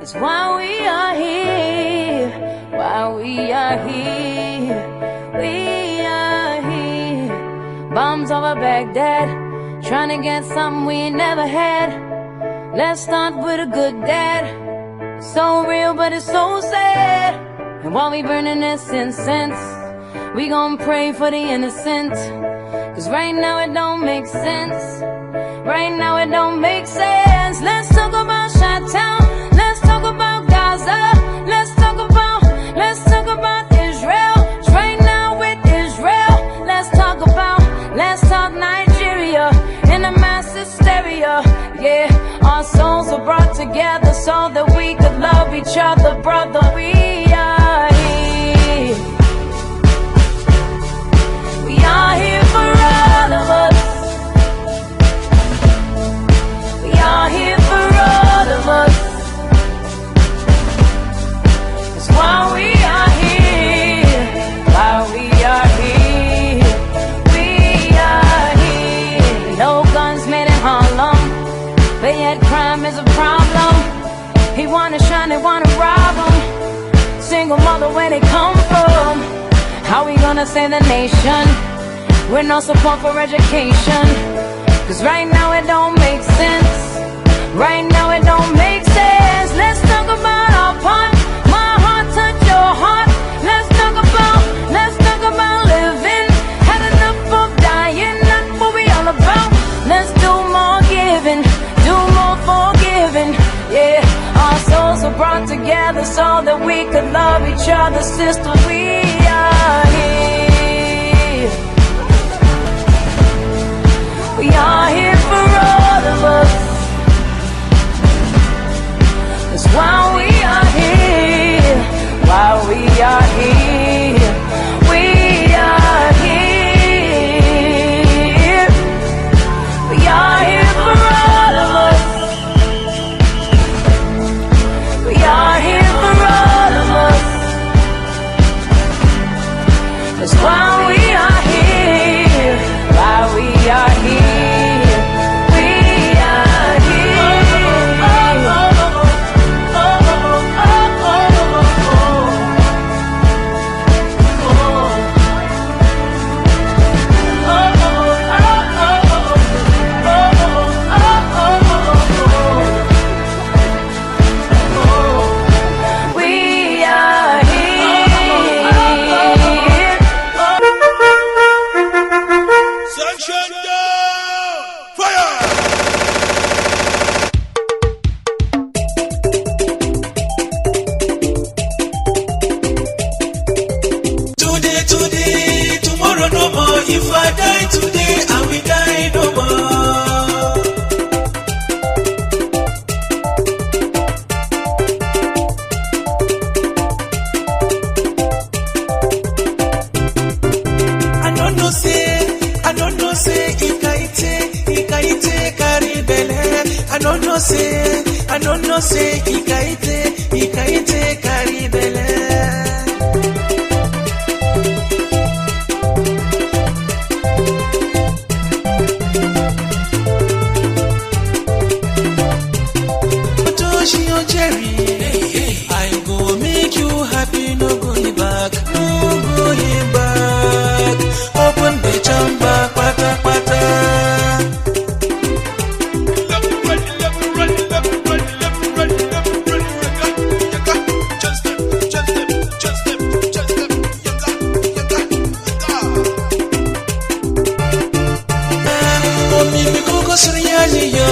It's why we are here, why we are here, we are here. Bombs over Baghdad, trying to get something we ain't never had. Let's start with a good dad. It's so real but it's so sad. And while we burning this incense, we gon' pray for the innocent. Cause right now it don't make sense. Right now it don't make sense. Let's talk about Chi-Town. Let's talk about Gaza. Let's talk about Israel. It's right now with Israel. Let's talk Nigeria in a mass hysteria. Yeah, our souls were brought together so that we could love each other, brother. We are here. We are here for all of us. We are here for all of us. That's why we are here. Why we are here. We are here. No guns made in Harlem, but yet crime is a problem. He wanna shine, they wanna rob him. Single mother, where they come from? How we gonna save the nation with no support for education? Cause right now it don't make sense. Right now it don't make sense. Let's talk about our part. My heart touch your heart. Let's talk about living. Had enough of dying, that's what we all about. Let's do more giving, do more forgiving. Yeah, our souls were brought together so that we could love each other, sister. We are here. We are here for all of us. That's why we are here. Why we are here. We are here. We are here for all of us. We are here for all of us. That's why we are here. Why we are here. We are here. If I die today, I will die no more. I don't know say, Ikaite carry belle. I don't know say, Ikaite carry belle. I go make you happy, no going back, no going back. Open the chamber, pata pata. Oh, me go Suryani ya.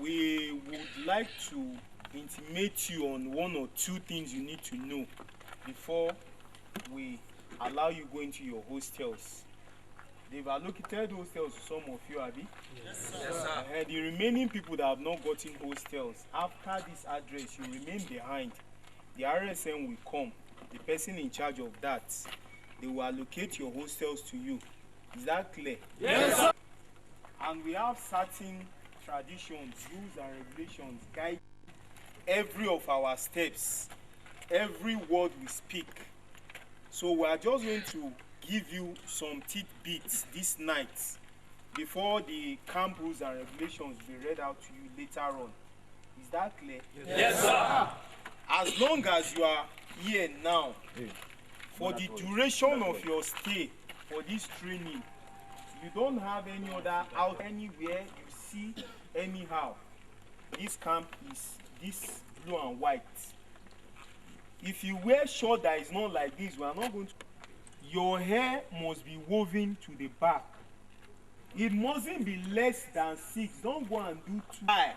We would like to intimate you on one or two things you need to know before we allow you go into your hostels. They've allocated hostels to some of you, Abi? Yes, sir. And the remaining people that have not gotten hostels, after this address, you remain behind. The RSM will come. The person in charge of that, they will allocate your hostels to you. Is that clear? Yes, sir. And we have certain traditions, rules and regulations guide every of our steps, every word we speak. So we are just going to give you some tidbits this night before the camp rules and regulations will be read out to you later on. Is that clear? Yes, sir. As long as you are here now, for the duration of your stay for this training, you don't have any other out anywhere you see anyhow. This camp is this blue and white. If you wear short that is not like this, we are not going to. Your hair must be woven to the back. It mustn't be less than 6. Don't go and do too high.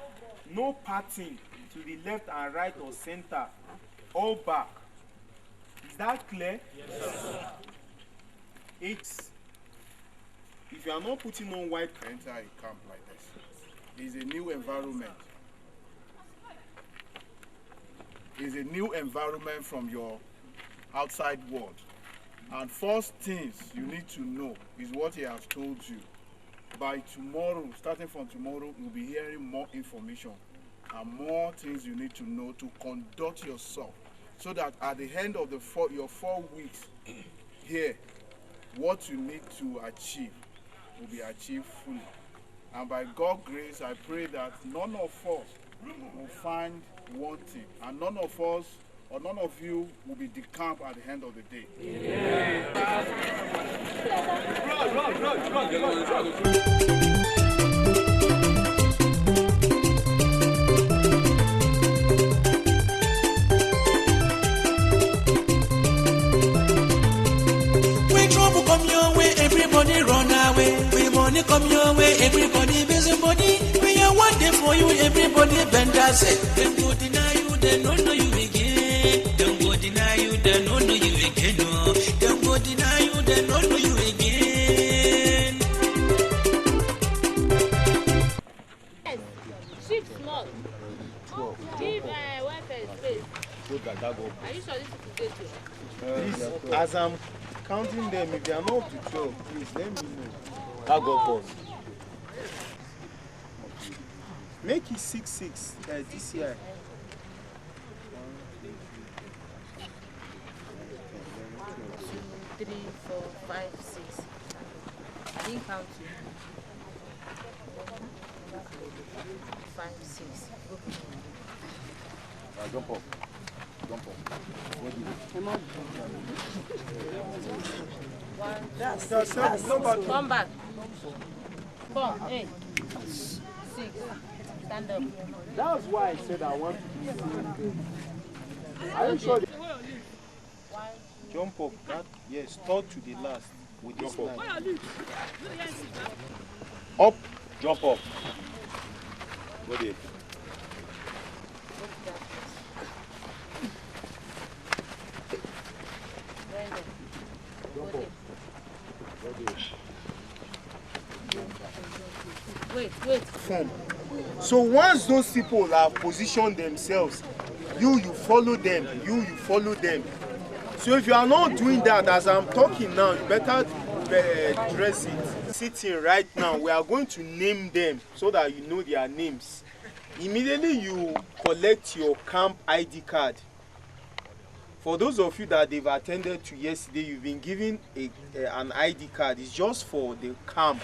No parting to the left and right or center. All back. Is that clear? Yes, sir. 8. If you are not putting on white, enter a camp like this. It's a new environment. It's a new environment from your outside world. And first things you need to know is what he has told you. By tomorrow, starting from tomorrow, you'll be hearing more information and more things you need to know to conduct yourself, so that at the end of your 4 weeks here, what you need to achieve will be achieved fully. And by God's grace, I pray that none of us will find wanting, and none of us or none of you will be decamped at the end of the day. When trouble come your way, everybody run away. When money come your way, everybody busy body. When you want them for you, everybody bend and say, them go deny you, they don't know you again. Them go deny you, they don't know you again. No. Them go deny you, they don't know you again. Yes, shift small. Give welfare space. Are you sure this is good too? please, as I'm counting them, if they are not up to 12, please let me know. I'll go first. Make it 6-6 this year. 3, 4, 5, 6. I didn't count you. 5, 6. Jump up. Jump up. Come back. 4, 8, 6. Stand up. That's why I said I want to be. Are you sure? Jump up. That, yes, third to the last with this line. Up. Jump up. Go there. Wait. Form. So once those people have positioned themselves, you follow them, you follow them. So if you are not doing that, as I'm talking now, you better dress it. Sitting right now, we are going to name them so that you know their names. Immediately you collect your camp ID card. For those of you that they've attended to yesterday, you've been given an ID card. It's just for the camp.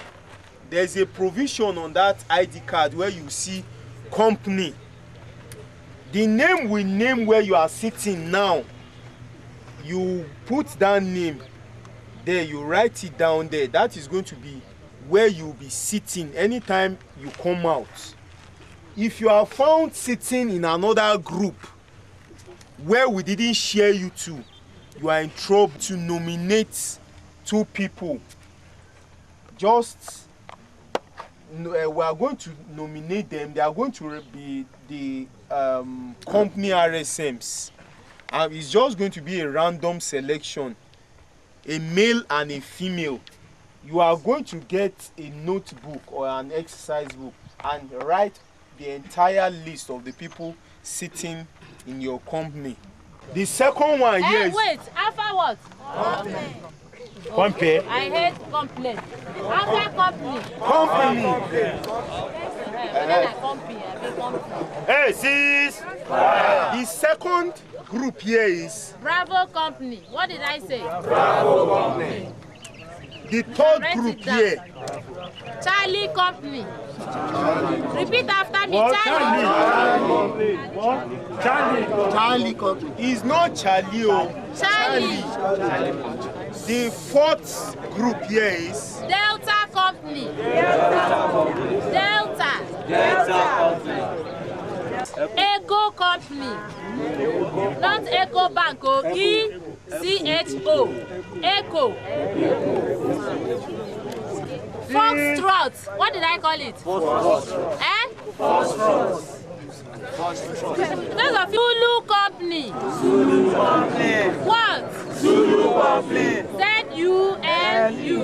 There's a provision on that ID card where you see company. The name we name where you are sitting now. You put that name there, you write it down there. That is going to be where you'll be sitting anytime you come out. If you are found sitting in another group where we didn't share you to, you are in trouble. To nominate 2 people. Just we are going to nominate them. They are going to be the company RSMs. And it's just going to be a random selection, a male and a female. you are going to get a notebook or an exercise book and write the entire list of the people sitting in your company. The second one here is... Wait, after what? Compare. I hate complaint. After company. Hey, sis! The second group here is... Bravo company. What did I say? The third group here. Charlie company. Repeat after me. Charlie. Charlie company. It's not Charlie. Charlie. The fourth group here is... Delta company. Delta. Echo company. Not Echo Bank. ECHO. Echo. Foxtrot. What did I call it? Those of Zulu company. What? Zulu company. ZULU.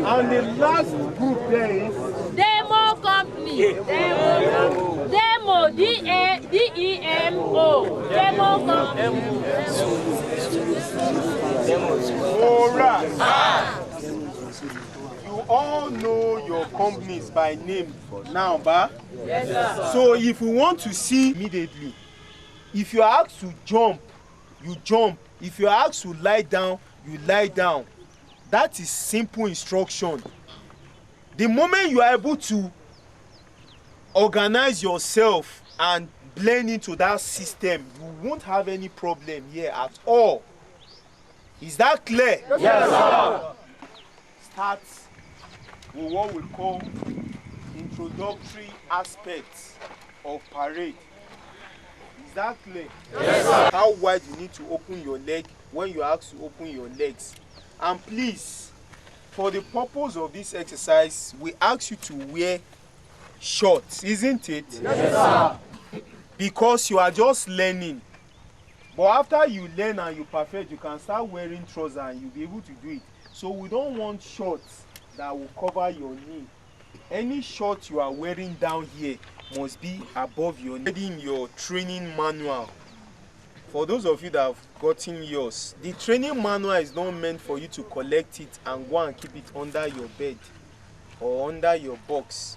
And the last group there is... Demo company. Demo. DEMO. Demo company. Alright. You all know your companies by name now, ba? Yes, sir. So if you want to see immediately, if you are asked to jump, you jump. If you are asked to lie down, you lie down. That is simple instruction. The moment you are able to organize yourself and blend into that system, you won't have any problem here at all. Is that clear? Yes, sir. Start with what we call introductory aspects of parade. Is that clear? Yes, sir. How wide you need to open your leg when you are asked to open your legs. And please, for the purpose of this exercise, we ask you to wear shorts, isn't it? Yes, sir. Because you are just learning. But after you learn and you perfect, you can start wearing trousers and you'll be able to do it. So we don't want shorts that will cover your knee. Any shorts you are wearing down here must be above your knee. In your training manual, for those of you that have gotten yours, the training manual is not meant for you to collect it and go and keep it under your bed or under your box.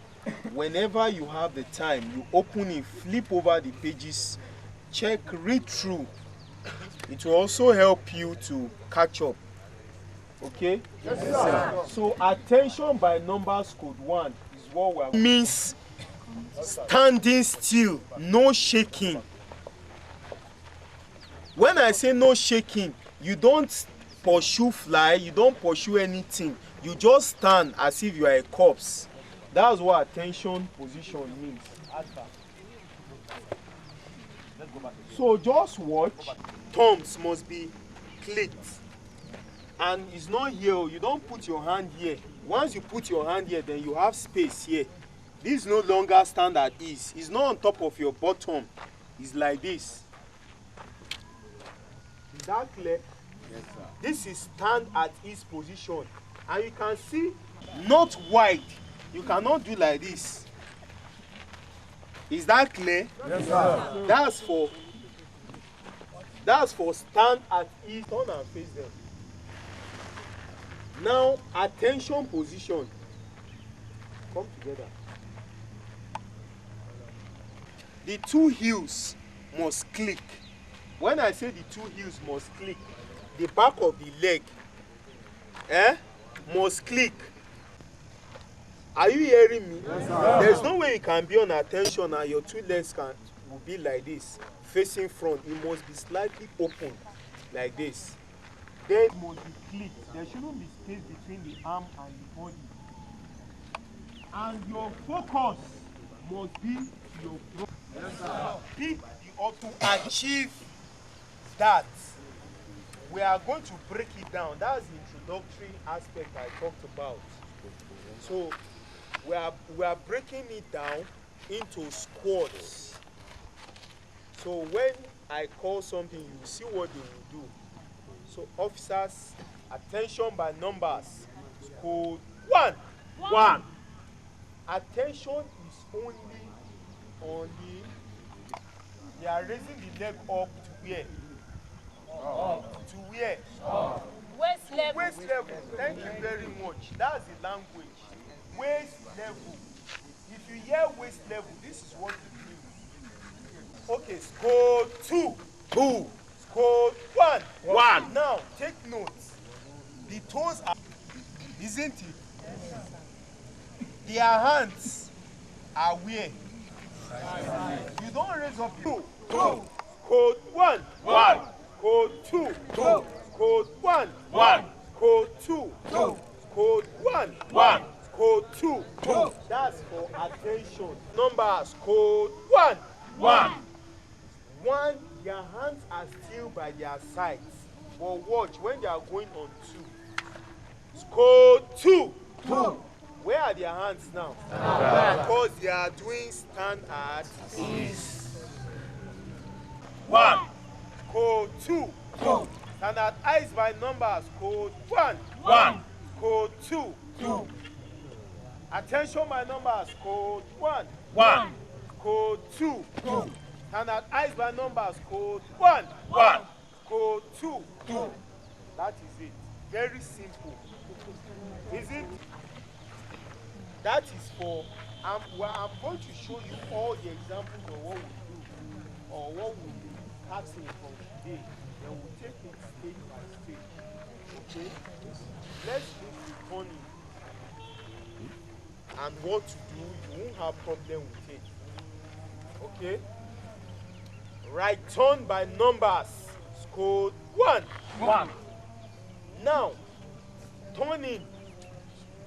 Whenever you have the time, you open it, flip over the pages, check, read through. It will also help you to catch up. Okay? Yes, sir. So attention by numbers code 1 is what we are means standing still, no shaking. When I say no shaking, you don't pursue fly, you don't pursue anything. You just stand as if you are a corpse. That's what attention position means. So just watch. Thumbs must be clicked. And it's not here. You don't put your hand here. Once you put your hand here, then you have space here. This no longer stand at ease. It's not on top of your bottom. It's like this. Is that clear? Yes, sir. This is stand at ease position. And you can see, not wide. You cannot do like this. Is that clear? Yes, sir. That's for stand at ease. Turn and face them. Now, attention position. Come together. The two heels must click. When I say the two heels must click, the back of the leg must click. Are you hearing me? Yes, sir. There's no way you can be on attention and your two legs will be like this, facing front. It must be slightly open, like this. Then it must be clicked. There shouldn't be space between the arm and the body. And your focus must be your throat. Yes, sir. Pick the auto. Achieve that. We are going to break it down. That's the introductory aspect I talked about. So we are breaking it down into squads. So when I call something, you will see what they will do. So officers, attention by numbers. code 1. 1. Attention is only they are raising the leg up to where? To where? Waist level. Waist level. Thank you very much. That's the language. Waist level. If you hear waist level, this is what it means. Okay, code 2. 2. Code 1. 1. Now, take notes. The toes are, isn't it? Their hands are where? You don't raise up. 2. 2. Code 1. 1. Code 2. 2. Code 1. 1. Code 2. 2. Code 1. 1. Code 2. 2. That's for attention. Numbers. Code 1. 1. 1. Their hands are still by their sides. But watch when they are going on 2. Code 2. 2. Where are their hands now? Because they are doing stand at ease. 1. Code 2. 2. Stand at eyes by numbers. Code 1. 1. Code 2. 2. Attention by numbers. Code 1. 1. Code 2. 2. Stand at eyes by numbers. Code 1. 1. Code 2. 2. That is it. Very simple. Is it? That is for, I'm going to show you all the examples of what we do or what we'll be practicing from today. Then we'll take it stage by stage. Okay? Let's look at turning and what to do. You won't have problem with it. Okay? Right turn by numbers. Code 1. 1. Now, turning,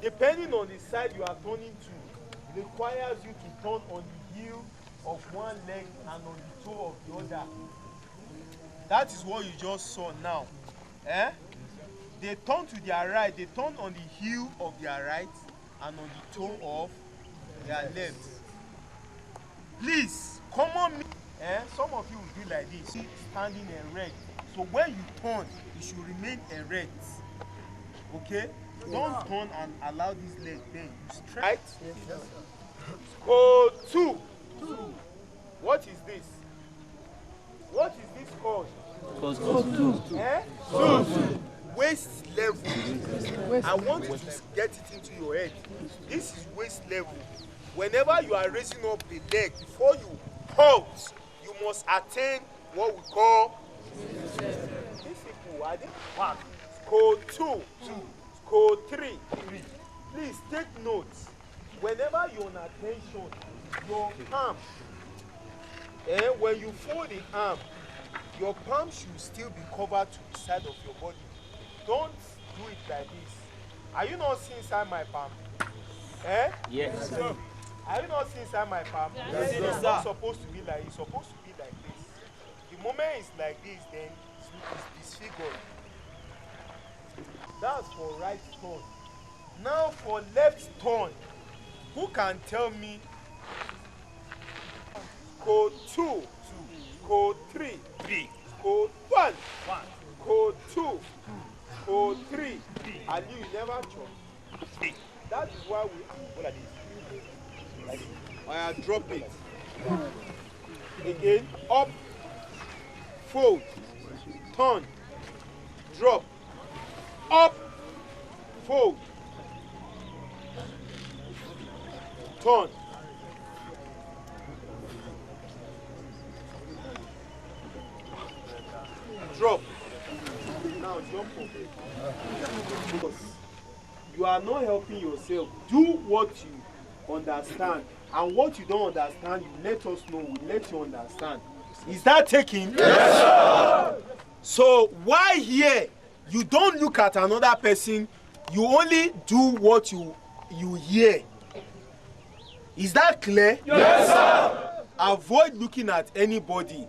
depending on the side you are turning to, requires you to turn on the heel of one leg and on the toe of the other. That is what you just saw now. Eh? They turn to their right, they turn on the heel of their right and on the toe of their left. Please, come on. Some of you will be like this, standing erect. So when you turn, you should remain erect. Okay? Don't turn and allow this leg bend. You stretch. Right? Yes, code 2. What is this? What is this called? Code 2. 2. Waist level. I want you to get it into your head. This is waist level. Whenever you are raising up the leg, before you halt, you must attain what we call physical. 1. Code 2. Code 3. Please take notes. Whenever you're on attention, your arm, when you fold the arm, your palm should still be covered to the side of your body. Don't do it like this. Are you not seeing inside my palm? Yes. Are you not seeing inside my palm? Yes, it's not supposed to be like this. It's supposed to be like this. The moment it's like this, then it's disfigured. That's for right turn. Now for left turn. Who can tell me? Code 2. Code 3. Code 1. Code 2. Code 3. And you never chop. That is why we like this. Like this. I drop it. Again. Up. Fold. Turn. Drop. Up. Fold. Turn. Drop. Now jump up. You are not helping yourself. Do what you understand. And what you don't understand, you let us know. We let you understand. Is that taking? Yes, sir. So why here? You don't look at another person. You only do what you hear. Is that clear? Yes, sir. Avoid looking at anybody.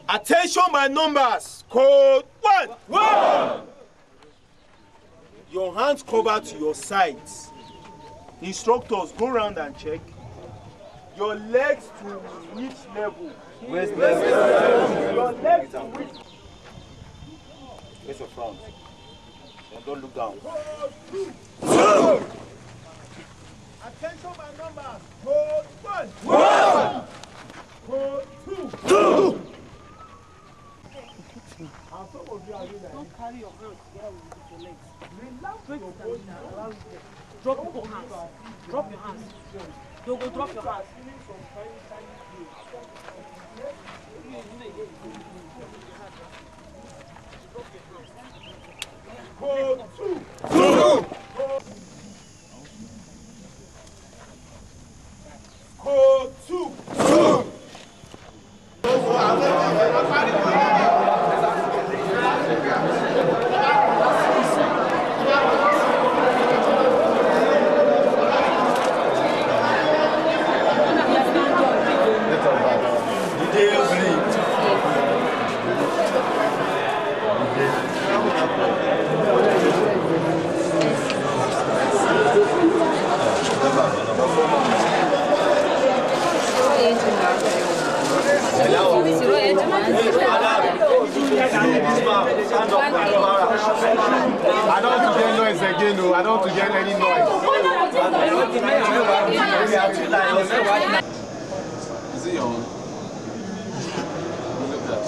Attention by numbers. Code 1. 1. Your hands covered to your sides. Instructors, go around and check. Your legs to which level? Waist level. Your legs to which? Face of front. Don't look down. Attention, my numbers. Code 1. Code 2. Don't carry your hands together with your legs. Straight down. Drop your hands. Drop your hands. Don't go drop your hands. Code 2. Code 2. I don't want to get noise again, no. I don't want to get any noise. Is it on? Look at that.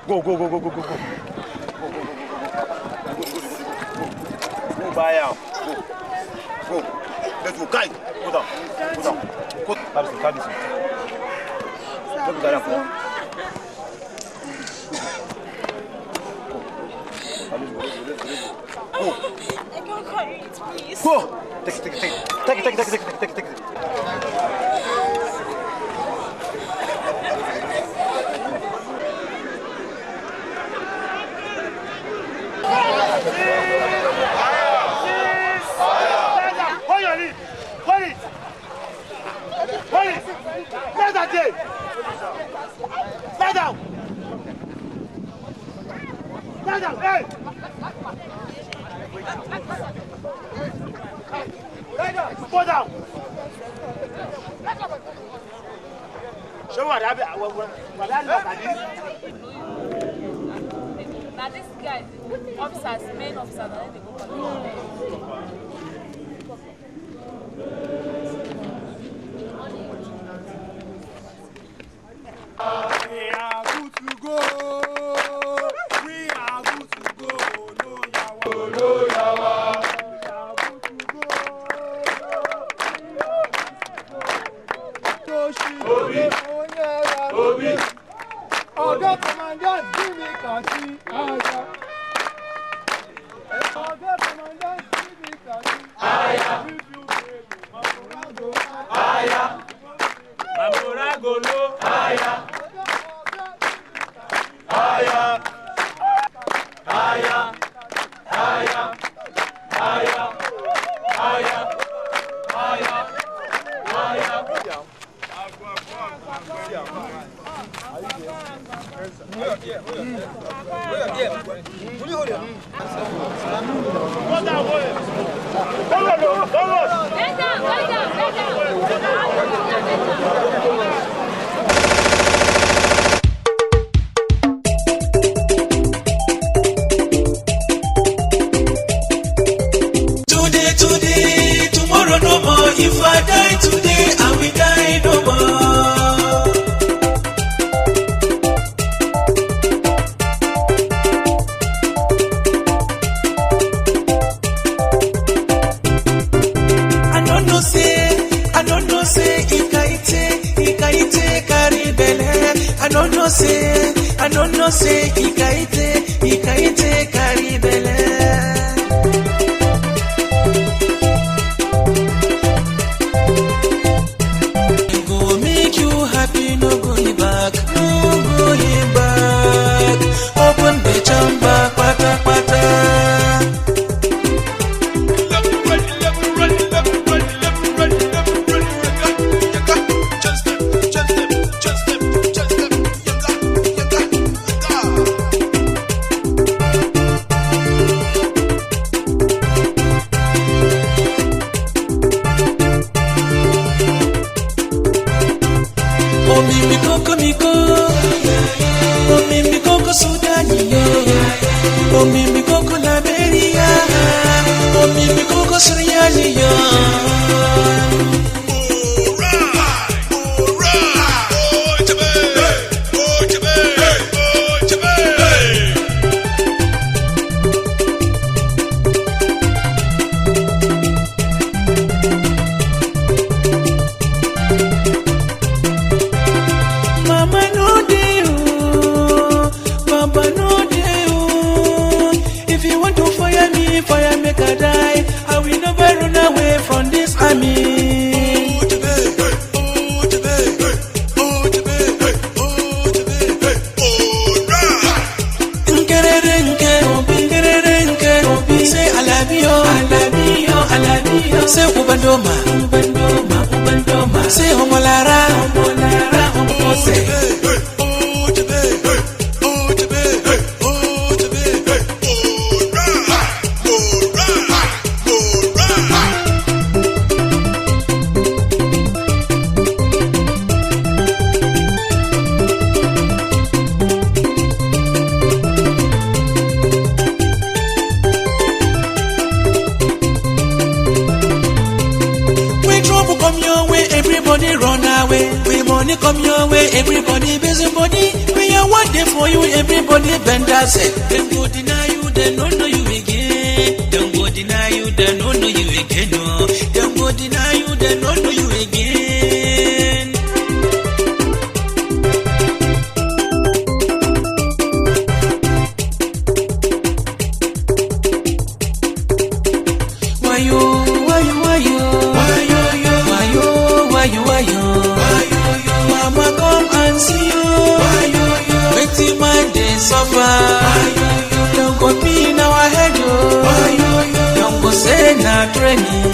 Go. Go by out. Go. Let's go. Guy. Go down. Go. Carry this. Let me carry up. Go. I can't carry it, please. Go. Take it. Hey! Go down! Show what happened. Now this guy, officers, main officers, and then they go We are good to go. We are good to go. No yawa. We are good to go. Obi. Oga commandant, give me kati. Oga commandant, give me kati. Mamoragolo. Today, tomorrow no more. If I die today, I will die no more. I don't know say, Ikaite carry belle. I don't know say, Ikaite carry belle. Open the chamber, pata. Say ubandoma, say homolara, say. Come your way, everybody, busybody. We are one day for you, everybody. Bend us, say. Them go deny you, they don't know you again. Them go deny you, they don't know you again. No, them go deny you, they don't know you again. Why you? Mama come and see you. Waiting my day suffer. Don't go be in our head. Don't go say na training.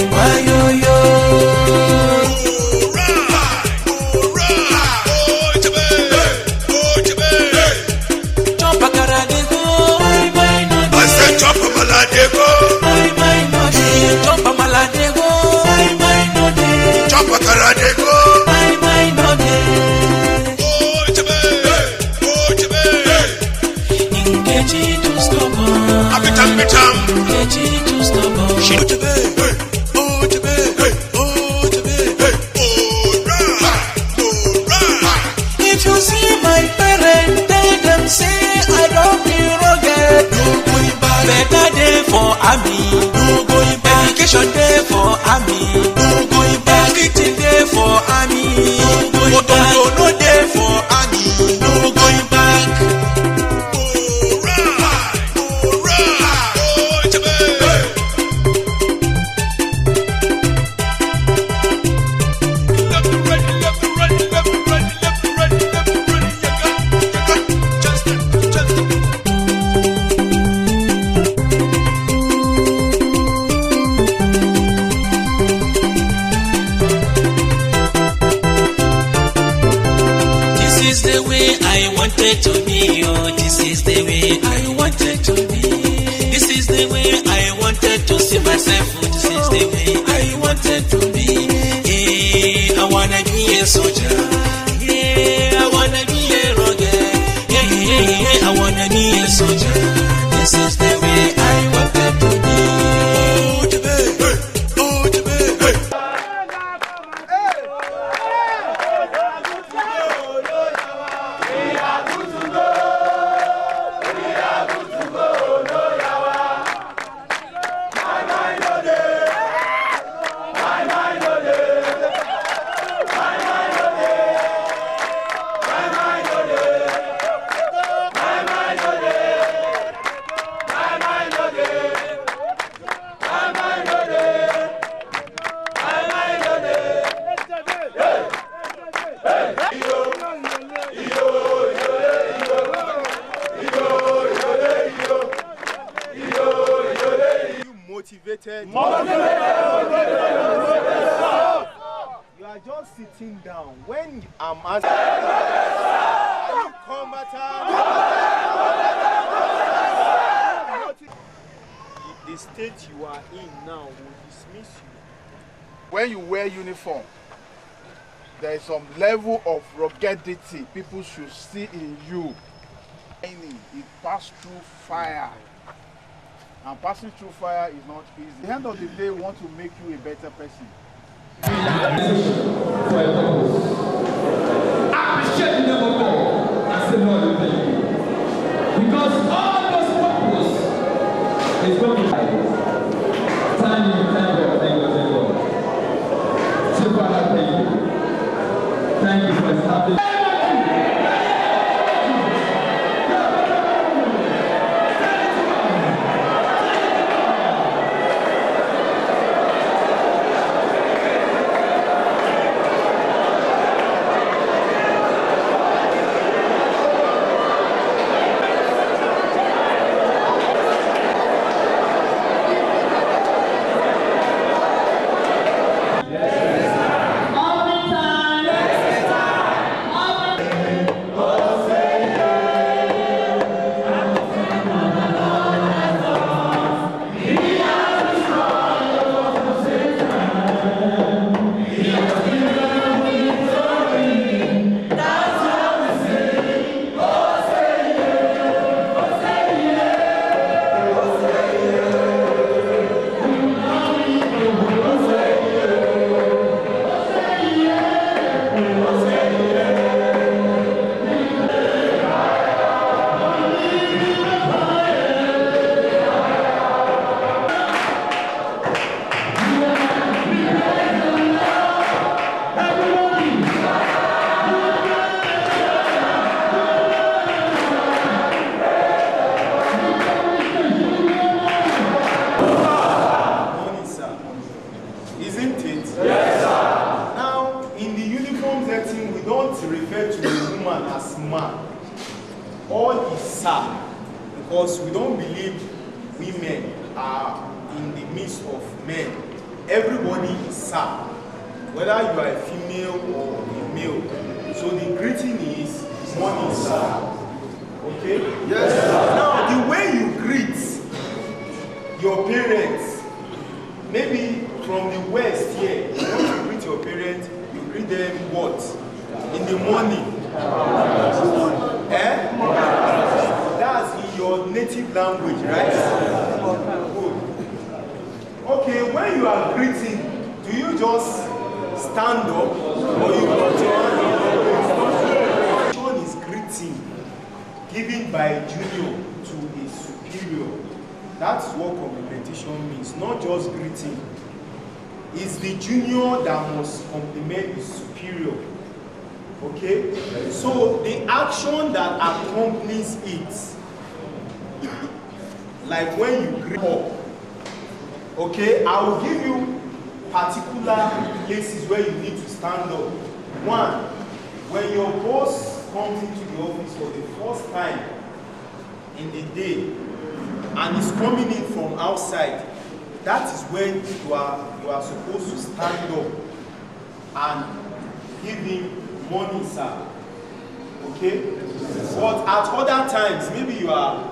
Chop a caradego. I said chop a maladego. Chop a maladego. Chop a caradego. If you see my parents, tell them say I don't be rugged. No going back. Better day for army. No going back. Education day for army. No going back. Everything day for army. No going back. No day for army. No going back. To be, oh, this is the way I wanted to be. This is the way I wanted to see myself. Oh, this is the way I wanted to be. Yeah, I wanna be a soldier. Yeah, I wanna be a rugged. Yeah, I wanna be a soldier. This is the way I wanted to be. motivated. You are just sitting down. When I'm asking, are you combatant? The state you are in now will dismiss you. When you wear uniform, there is some level of ruggedity people should see in you. It passed through fire. And passing through fire is not easy. At the end of the day, we want to make you a better person. Appreciate the name of God and say, Lord, we thank you. Because all those purposes is going to be thank you, thank God, thank God, thank God. So Father, thank you. Thank you for establishing. Because we don't believe women are in the midst of men. Everybody is sir, whether you are a female or a male. So the greeting is morning, sir. Okay? Yes, sir. Now the way you greet your parents, maybe from the west here, when you greet your parents, you greet them what? In the morning. That's in your native language, right? Good. Okay, when you are greeting, do you just stand up or you put your hand up? One is greeting given by a junior to a superior. That's what complimentation means, not just greeting. It's the junior that must compliment the superior. Okay? So the action that accompanies it, like when you greet up, okay, I will give you particular places where you need to stand up. One, when your boss comes into the office for the first time in the day and is coming in from outside, that is when you are supposed to stand up and give him morning, sir. Okay? But at other times, maybe you are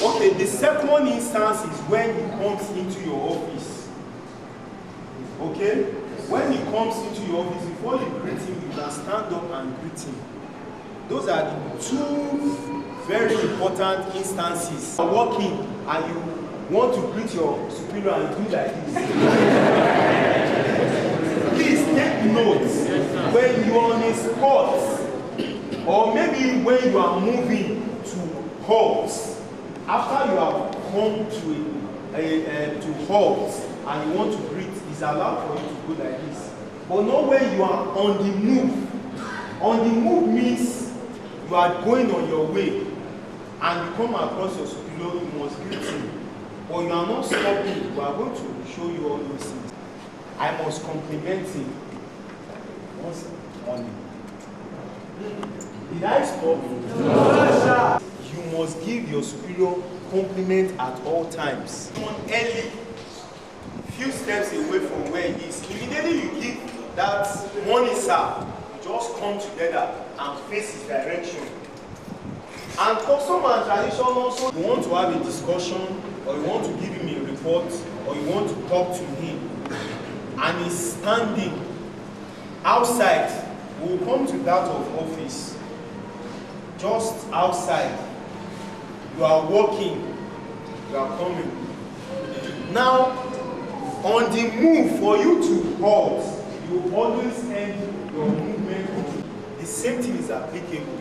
okay. The second instance is when he comes into your office. Okay? When he comes into your office, before you greet him, you can stand up and greet him. Those are the two very important instances. You are working and you want to greet your superior and do like this. Please take notes when you are on a spot, or maybe when you are moving to halt. After you have come to halt and you want to greet, it's allowed for you to go like this. But not when you are on the move. On the move means you are going on your way and you come across your superior, you must greet him. But you are not stopping. We are going to show you all those things. I must compliment him once on him. Did I stop? No. You must give your superior compliment at all times. Come early, few steps away from where he is. Immediately you give that morning, sir, you just come together and face his direction. And custom and tradition also, you want to have a discussion, or you want to give him a report, or you want to talk to him, and he's standing outside. We will come to that of office. Just outside, you are walking, you are coming. Now, on the move, for you to halt, you always end your movement. The same thing is applicable.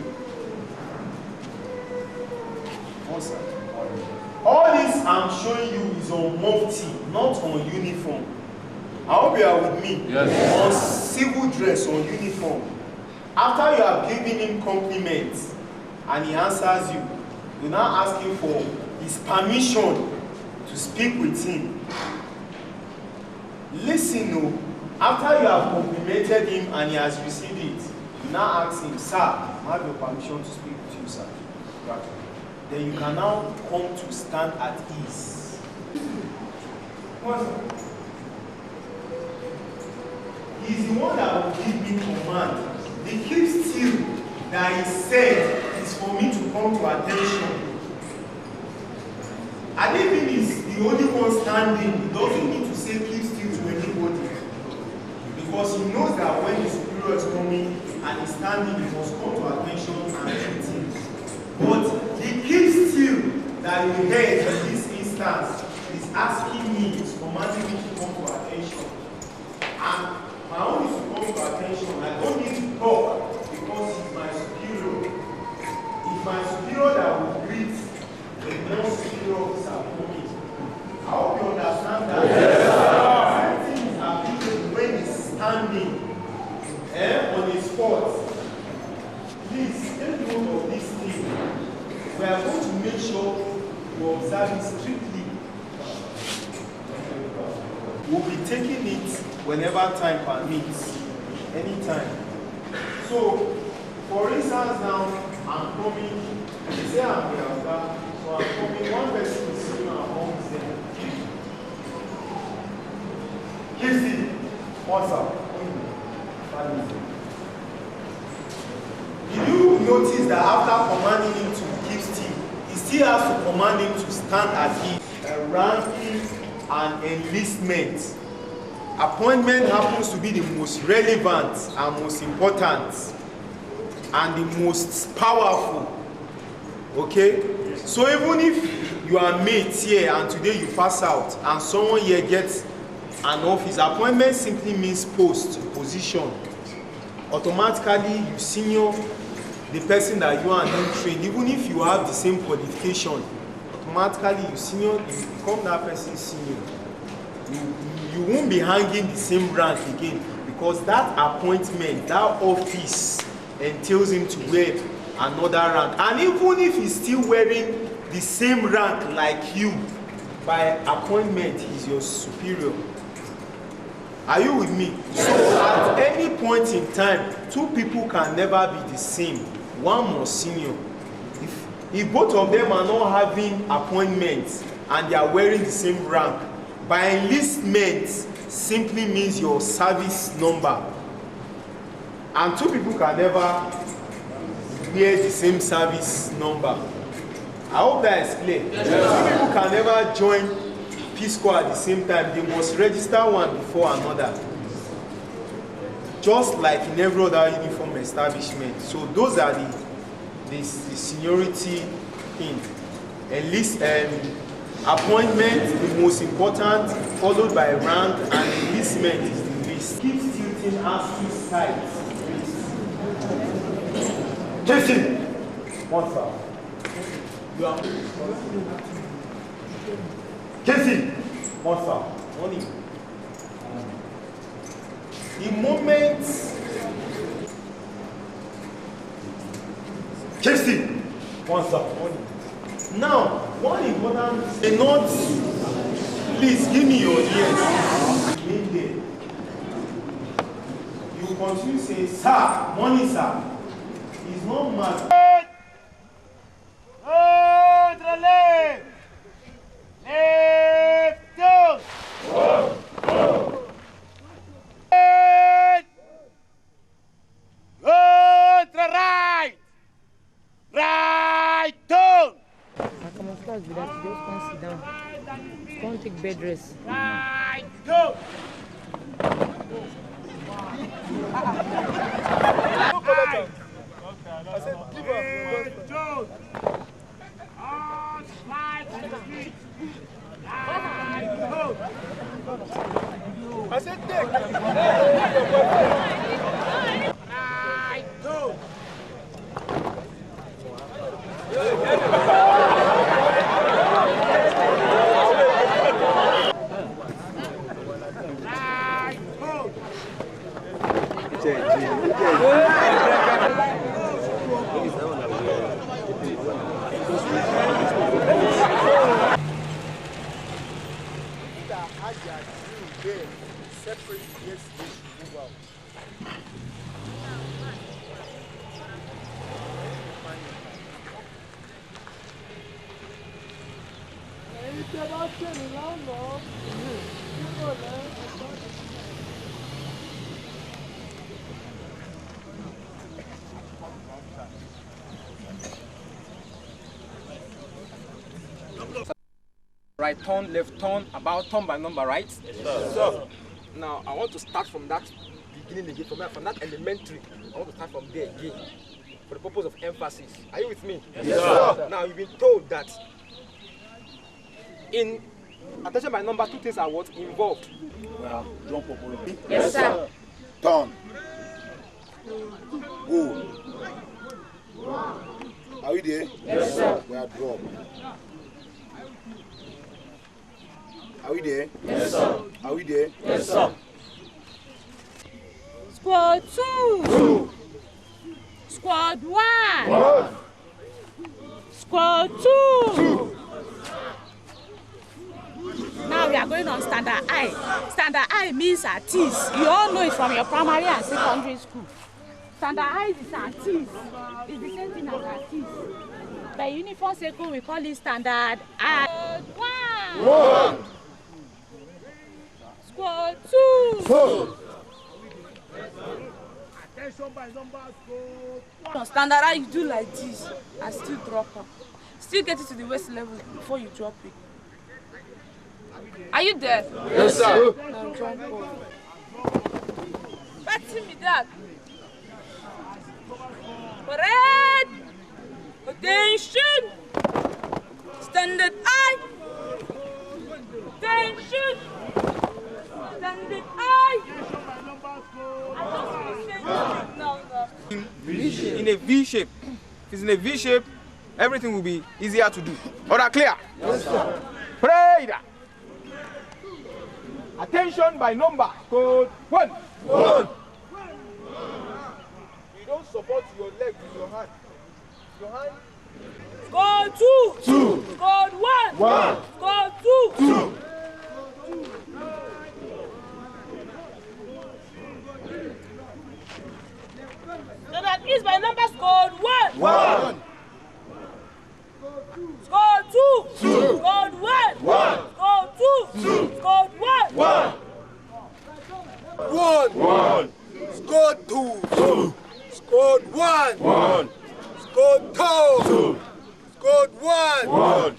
Awesome. All this I'm showing you is on mufti, not on uniform. I hope you are with me. Yes. On civil dress, on uniform. After you have given him compliments and he answers you, you now ask him for his permission to speak with him. Listen, no. After you have complimented him and he has received it, you now ask him, sir, I have your permission to speak with you, sir. Right. Then you can now come to stand at ease. He's the one that will give me command. The keep still that he said is for me to come to attention. And even is the only one standing, he doesn't need to say keep still to anybody. Because he knows that when the superior is coming and he's standing, he must come to attention and everything. But the keep still that you heard in this instance is asking me, is commanding me to come to attention. And my own is to come to attention. I don't need to talk because he's my superior. If my superior that will greet the non-superior officer coming, I hope you understand that. Yes. Something is applicable when he's standing on a spot. Please take note of this thing. We are going to make sure you observe it strictly. We'll be taking it whenever time permits, anytime. So, for instance now, I'm coming, say I'm here, so I'm coming, one person is sitting amongst them. Kissy, what's up? Did you notice that after commanding him to keep still, he still has to command him to stand at ease? Ranking and enlistment. Appointment happens to be the most relevant and most important and the most powerful. Okay? So even if you are mates here and today you pass out and someone here gets an office, appointment simply means post, position. Automatically you senior the person that you and him train, even if you have the same qualification, automatically you senior, you become that person's senior. You won't be hanging the same rank again because that appointment, that office entails him to wear another rank. And even if he's still wearing the same rank like you, by appointment he's your superior. Are you with me? So at any point in time, two people can never be the same. One more senior. If both of them are not having appointments and they are wearing the same rank, by enlistment simply means your service number. And two people can never wear the same service number. I hope that is clear. Yes. Two people can never join Peace Corps at the same time. They must register one before another. Just like in every other uniform establishment. So those are the seniority thing. Appointment, the most important, followed by rank, and enlistment is the least. Keep tilting as two sides. Jason! What's up? You are. Casey! What's up? Morning. The moment. Casey! What's up? Morning. Now, one important thing, not, please give me your ears. In there. You continue to say, sir, morning, sir. It's not mad. Left, go. Right. Right, down. Come on, start with that. Just come sit down. Come take bed rest. Right, go. I said, give up. Down. Slide to the feet. Right, go. I said take. Separate, yes, move out. Right turn, left turn, about turn by number, right? Yes, sir. Now I want to start from that beginning again, from that elementary. I want to start from there again, for the purpose of emphasis. Are you with me? Yes, sir. Now you've been told that in attention by number, two things are what involved. Well, jump up. Yes, sir. Turn. Go. Are we there? Yes, sir. We are drop. Are we there? Yes, sir. Are we there? Yes, sir. Squad 2. Squad 1. Squad 2. Now we are going on standard I. Standard I means artist. You all know it from your primary and secondary school. Standard I is artist. It's the same thing as artist. By uniform circle, we call it standard I. Squad 1. Squad 2. Attention by number, go. On standard I, you do like this and still drop up. Still get it to the waist level before you drop it. Are you there? Yes, sir. Now jump up. Back me that. Red. Attention. Standard I. Attention. Standard I. In a V shape. If it's in a V shape, everything will be easier to do. Order clear? Yes, sir. Pray that. Attention by number. Code 1. 1. You don't support your leg with your hand. Your hand. Score 2. 2. Score 1. 1. Score 2. 2. So that is by number scored 1. 1. Score 2. 2. Scored 1. 1. Score 2. 2. Scored 1. 1. 1. 1. Scored 2. 2. Scored 1. 1. Scored 2. 2. Scored 1. 1.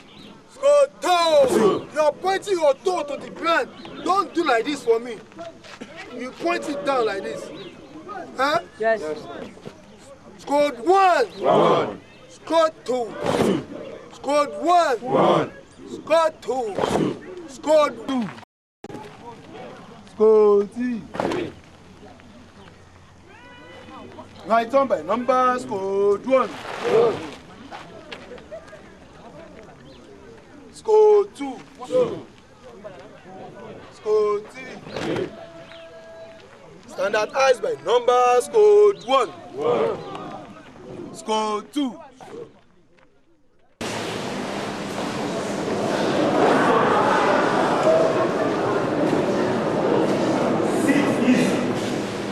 Scored 2. 2. You are pointing your toe to the ground. Don't do like this for me. You point it down like this. Huh? Yes. Scored 1. 1. Scored 2. Scored 1. 1. Scored 2. Scored 2. Scored 3. Right on by number, scored 1. Scored 2. Scored 3. Standard eyes by number, scored 1. Scored 2. Sit easy.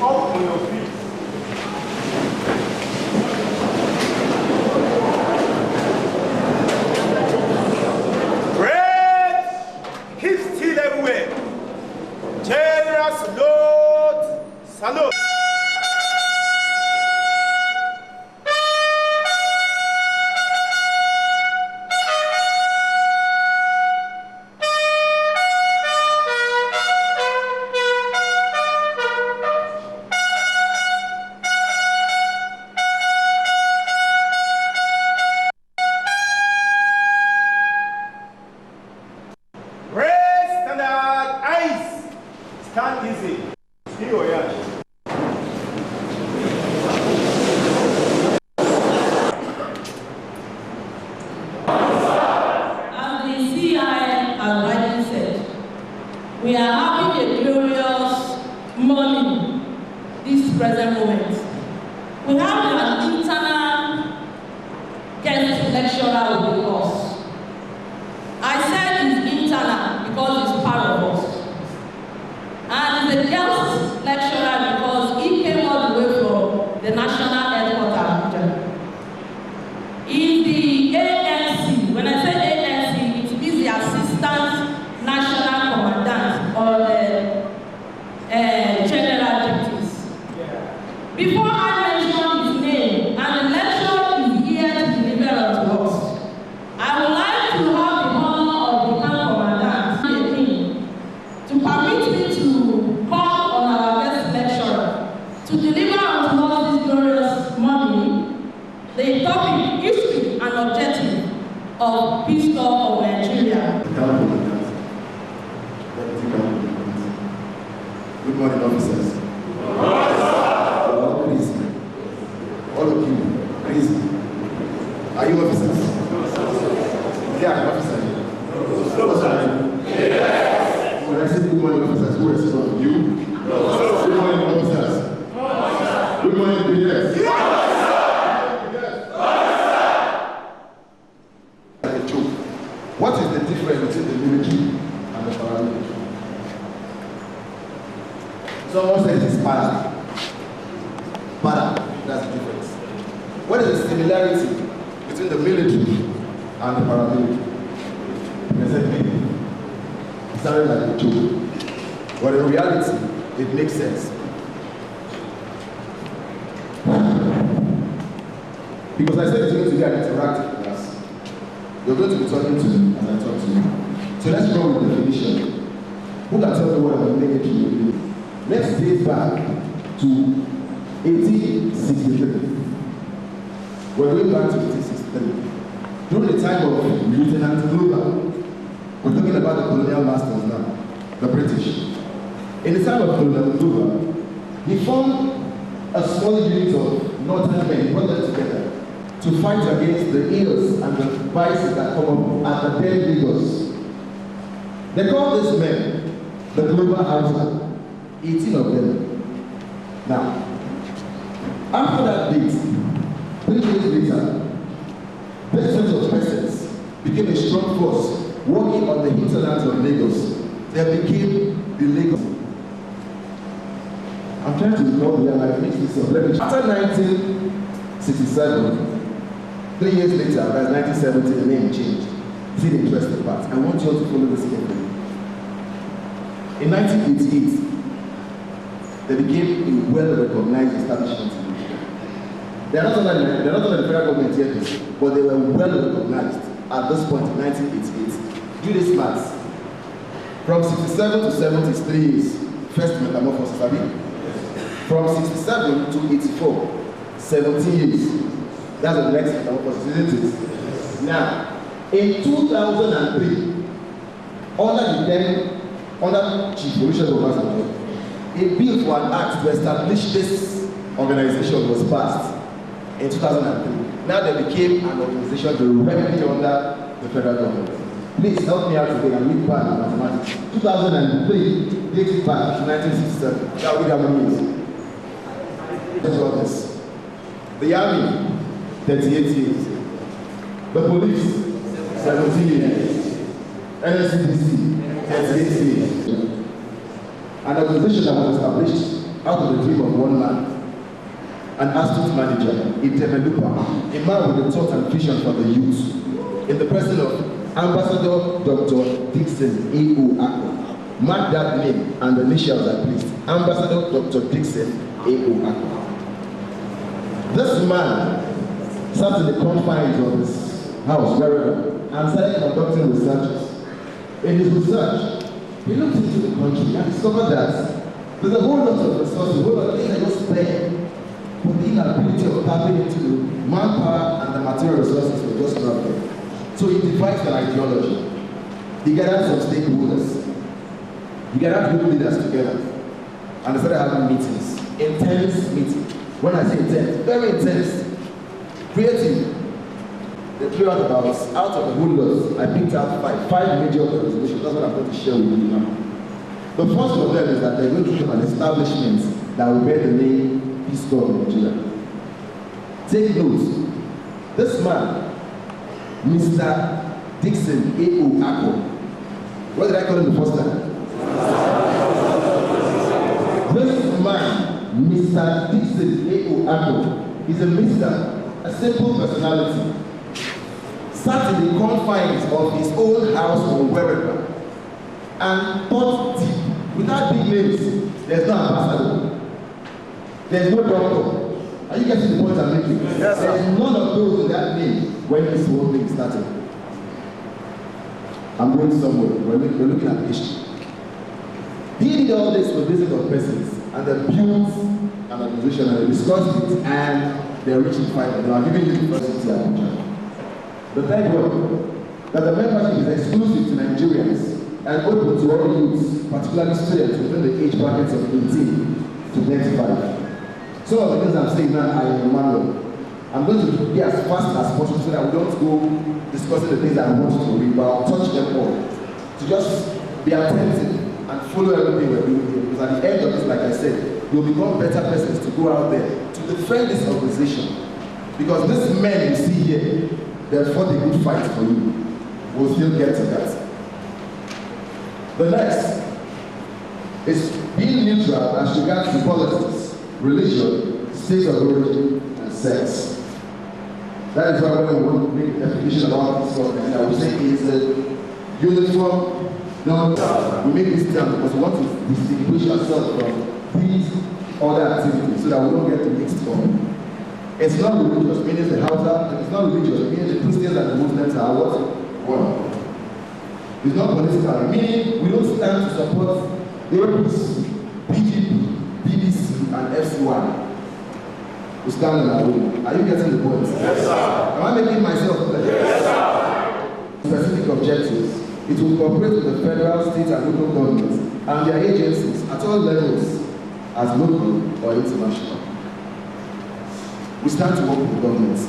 Up on your feet. Keep still everywhere. General salute. Salute. Stand easy. He or yeah. As the CI has rightly said, we are having a glorious morning this present moment. We have an internal guest lecturer with us. I said it's internal because it's part of us. And it's a guest lecturer because he came all the way from the national headquarters. He's the ANC. When I say ANC, it means the Assistant National Commandant or General Duties. Before I mention his name, and the lecturer is here to deliver unto us, I would like to have the honor of the camp commandant to permit me to call on our guest lecturer to deliver unto us this glorious morning the topic, history and objective of Peace Corps of Nigeria. Good morning, officers. All crazy. All of you, crazy. Are you officers? Yeah, officer. What's your name? Yes. When I say good morning, officers, who responds? You? No. Good morning, officers. Good morning, yes. What is the difference between the military and the paramilitary? Someone says it's para. Para, that's the difference. What is the similarity between the military and the paramilitary? They said maybe. It sounded like a joke. But in reality, it makes sense. Because I said it's going to be an interactive class. You're going to be talking to me as I talk to you. So let's go with the definition. Who can tell me what a military is? Let's date back to 1863. We're going back to 1863. During the time of Lieutenant Glover, we're talking about the colonial masters now, the British. In the time of Lieutenant Glover, he formed a small unit of northern men, brought them together to fight against the ills and the vices that come up at the dead Lagos. They call these men the Global Household. 18 of them. Now, after that date, 3 days later, this set of persons became a strong force working on the hinterlands of Lagos. They became the Lagos. I'm trying to recall the year I mixed this up. After 1967, 3 years later, that's 1970, the name changed. See the interesting part. I want you all to follow this carefully. In 1988, they became a well-recognized establishment in Nigeria. They're not under the federal government yet, but they were well-recognized at this point in 1988. Do this math. From 67 to 70 is 3 years. First metamorphosis, have you? From 67 to 84, 17 years. That's the next metamorphosis, isn't it? Now, in 2003, under Chief Olusegun Obasanjo, a bill for an act to establish this organization was passed in 2003. Now they became an organization directly under the federal government. Please help me out today and read back in mathematics. 2003 dated back to 1967. That will be how many years? The army, 38 years. The police, 17 years. NSCDC, 38 years. An organization that was established out of the dream of one man, an astute manager, a developer, a man with a thought and vision for the youth, in the person of Ambassador Dr. Dixon A.O. Akko. Mark that name and the initials at least. Ambassador Dr. Dixon A.O. Akko. This man sat in the confines of his house, wherever, and started conducting researches. In his research, he looked into the country and discovered that there's a whole lot of resources, a whole lot of things that just spare, but the inability of tapping into the manpower and the material resources were just not there. So he devised an ideology. He gathered some stakeholders. He gathered good leaders together. and they started having meetings. Intense meetings. When I say intense, very intense. Creative. They threw out about, out of the whole lot, I picked out five major resolutions. That's what I'm going to share with you now. The first of them is that they're going to have an establishment that will bear the name Peace Corps of Nigeria. Take note. This man, Mr. Dixon A.O. Ako. What did I call him the first time? This man, Mr. Dixon A.O. Ako, is a minister, a simple personality, sat in the confines of his own house or wherever, and thought deep, without big names. There's no ambassador, there's no doctor. Are you getting the point I'm making? Yes, sir. There's none of those in that name when this whole thing started. I'm going somewhere. We're looking at history. He did all this for the visit of persons, and they built an organization, and they discussed it, and they reached the final. Now, I'm giving you the first city Abuja. The third one, that the membership is exclusive to Nigerians and open to all youths, particularly students within the age brackets of 18 to 35. Some of the things I'm saying now are in manual. I'm going to be as fast as possible so that we don't go discussing the things I want to read, but I'll touch them all. To just be attentive and follow everything we're doing here. Because at the end of this, like I said, you'll become better persons to go out there to defend this organization. Because these men you see here, they fought a good fight for you. We'll still get to that. The next is being neutral as regards to politics, religion, state of origin, and sex. That is why when we want to make a definition about this sort of thing, I would say it's a uniform. No, we make this term because we want to distinguish ourselves from these other activities so that we don't get mixed up. It's not religious, meaning the Hausa, it's not religious, meaning the Christians and the Muslims are what? One. It's not political, meaning we don't stand to support APC, PGP, BBC, and FCY. We stand in our way. Are you getting the point? Yes, sir. Am I making myself clear? Yes, sir. Specific objectives. It will cooperate with the federal, state, and local governments and their agencies at all levels, as local or international. We stand to work with the governments.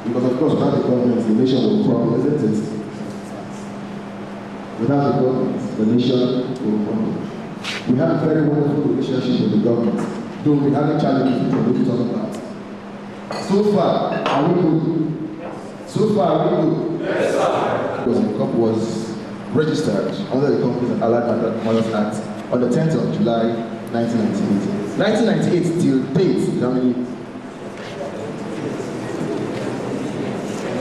Because of course, without the governments, the nation will crumble, isn't it? Without the governments, the nation will crumble. We have a very wonderful relationship with the government. Though we have a challenge which we're going to talk about. So far, are we good? So far, are we good? Yes, sir. Because the COP was registered under the Companies and Allied Matters Act on the 10th of July, 1998. 1998 till date, how many?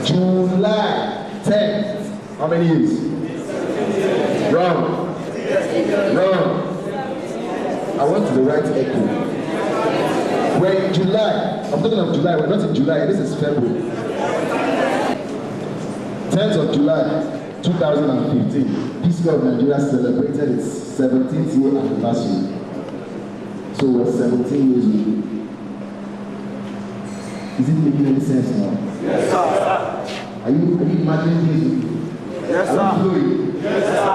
July 10th. How many years? Wrong. Wrong. I went to the right echo. We're in July. I'm talking of July. We're not in July. This is February. 10th of July, 2015. Peace Corps of Nigeria celebrated its 17th year anniversary. So we're 17 years old. Is it making any sense now? Yes, sir. Are you imagining this? Yes, sir. Yes, sir.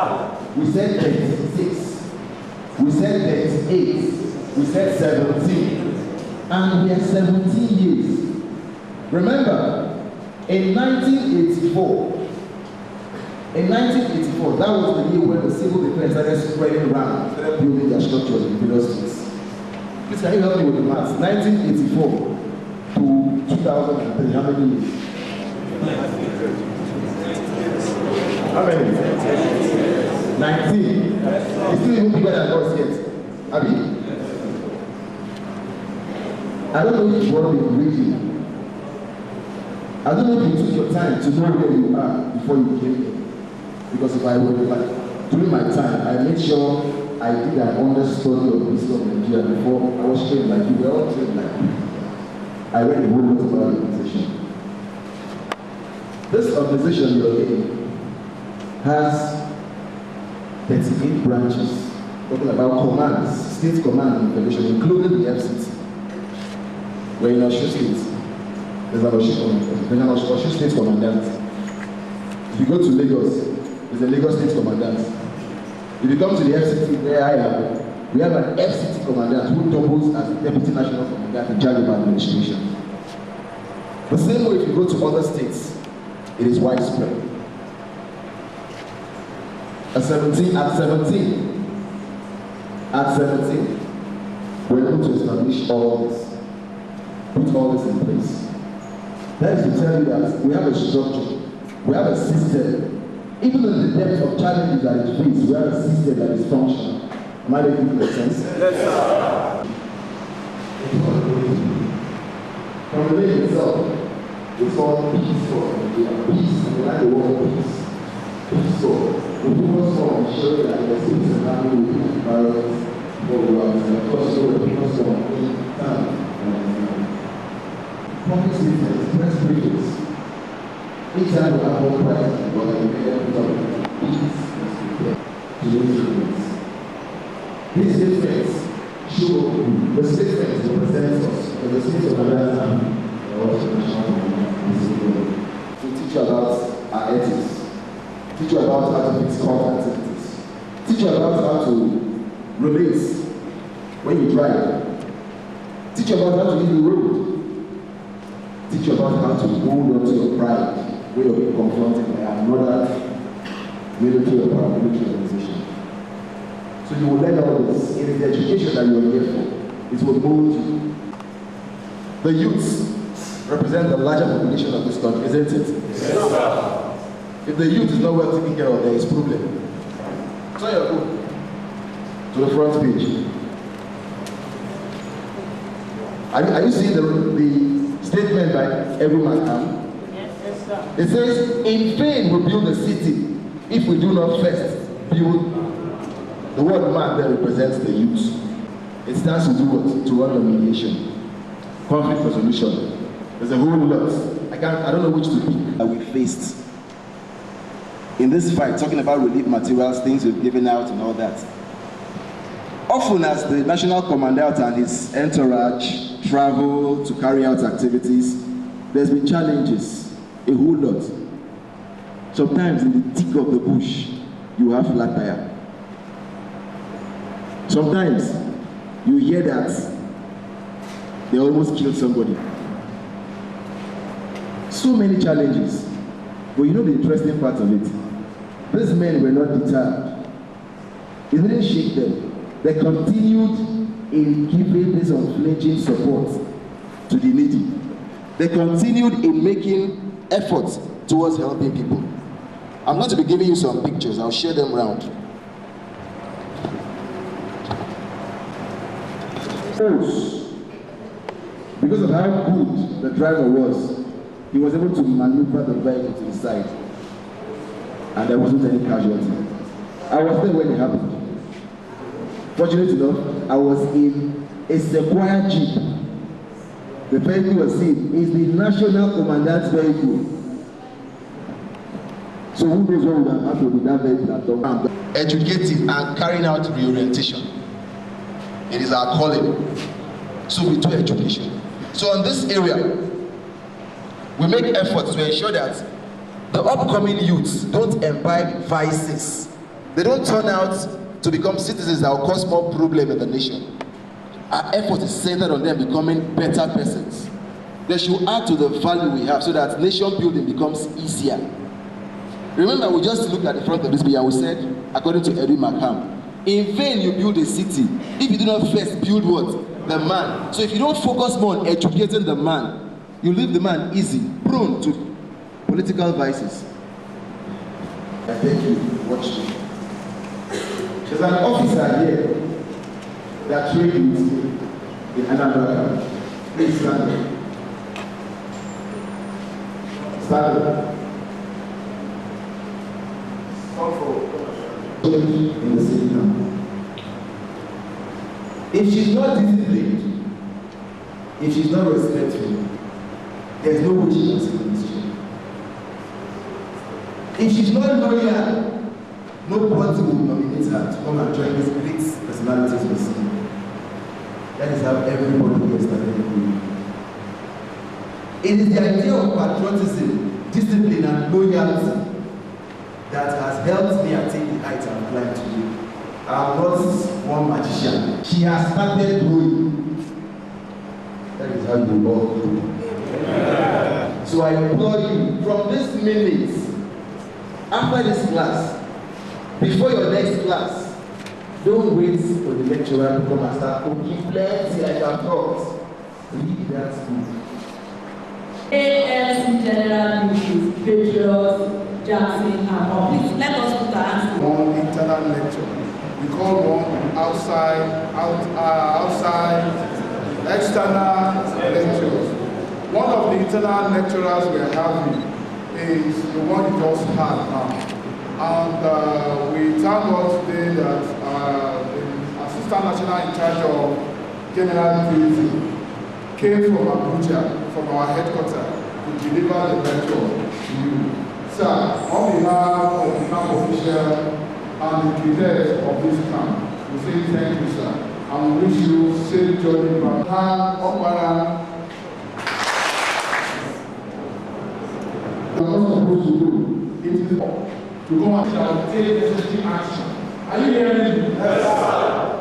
We said 36. We said 38. We said 17. And we are 17 years. Remember, in 1984, that was the year when the civil defense started spreading around, started building their structures in various states. Please, can you help me with the maths? 1984 to 2003, how many years? How many? 19. It's still even bigger than us yet. Abi? I don't know if you want to be reading. I don't know if you took your time to know where you are before you came here. Because if I were like, during my time, I made sure I did an understudy of Peace Corps of Nigeria before I was trained like you. We were all trained like you. I read the whole lot about the organization. This organization you're in has 38 branches, talking about commands, state command and information, including the FCT. We're in Osho State. There's an Osho State commandant. If you go to Lagos, there's a Lagos State commandant. If you come to the FCT where I am, we have an FCT commandant who doubles as the Deputy National Commandant in charge of administration. The same way if you go to other states, it is widespread. At 17, we're able to establish all this, put all this in place. That is to tell you that we have a structure, we have a system. Even in the depth of challenges that it faces, we have a system that is functional. Am I making sense? Yes, sir. From the name itself, it's called peaceful. Peace, we like the word peace. Peaceful. The focus on ensuring that the cities and family will be environments for work, and of course, the focus on time and public safety and express bridges. Each time we have one prize, but I can put up peace to those students. These statements show the statements represent us in the state of America and also national to teach you about our ethics, teach you about how to fix court activities, teach you about how to relate when you drive, teach you about how to leave the road, teach you about how to hold on to your pride when you're being confronted by another military or paramilitary organization. So you will learn all this. It is the education that you are here for. It will mold you. The youths represent the larger population of this country, isn't it? Yes, sir. If the youth is not well taken care of, there is problem. So you go to the front page. Are you seeing the statement by every man? Yes, sir. It says, in vain we build a city if we do not first build. The word man there represents the youth. It stands to do what? To run the mediation, conflict resolution. There's a whole lot. I don't know which to pick. That we faced in this fight, talking about relief materials, things we've given out and all that. Often as the National Commandant and his entourage travel to carry out activities, there's been challenges, a whole lot. Sometimes in the thick of the bush, you have flat tire. Sometimes you hear that they almost killed somebody. So many challenges. But you know the interesting part of it? These men were not deterred. It didn't shake them. They continued in giving this unflinching support to the needy. They continued in making efforts towards helping people. I'm going to be giving you some pictures. I'll share them around. Because of how good the driver was, he was able to maneuver the vehicle to the side, and there wasn't any casualty. I was there when it happened. Fortunately enough, I was in a Sequoia Jeep. The vehicle was seen is the National Commandant's vehicle. So who knows what would have happened with that vehicle at all? Educating and carrying out reorientation. It is our calling. So we do education. So in this area, we make efforts to ensure that the upcoming youths don't imbibe vices. They don't turn out to become citizens that will cause more problem in the nation. Our effort is centered on them becoming better persons. They should add to the value we have so that nation building becomes easier. Remember, we just looked at the front of this page and we said, according to Edwin Markham, in vain you build a city if you do not first build what? The man. So if you don't focus more on educating the man, you leave the man easy, prone to political vices. I thank you for watching. There's an officer here that trained with me in another. Please stand up. Stand up. In the city now. If she's not disciplined, if she's not respectful, there's no way she can sit in this chair. If she's not loyal, nobody will nominate her to come and join these great personalities in the city. That is how everybody gets started. It is the idea of patriotism, discipline, and loyalty that has helped me attain the heights I'm climbing today. I brought one magician. She has started growing. That is how you all grow. So I implore you, from this minute, after this class, before your next class, don't wait for the lecturer to come and start cooking plenty like I thought. Leave that school. AFC General Duties, Patriots, Jackson, and all. Please let us put our hands together. One internal lecture. We call one outside external lectures. One of the internal lecturers we are having is the one you just had now. And we thank God today that the Assistant National in charge of General Duty came from Abuja, from our headquarters, to deliver the lecture to you. Sir, on behalf of the camp official and the cadets of this camp, we say thank you, sir, and we wish you safe journey back. We are not supposed to do it is to go and shall take necessary action. Are you hearing me? Yes, sir.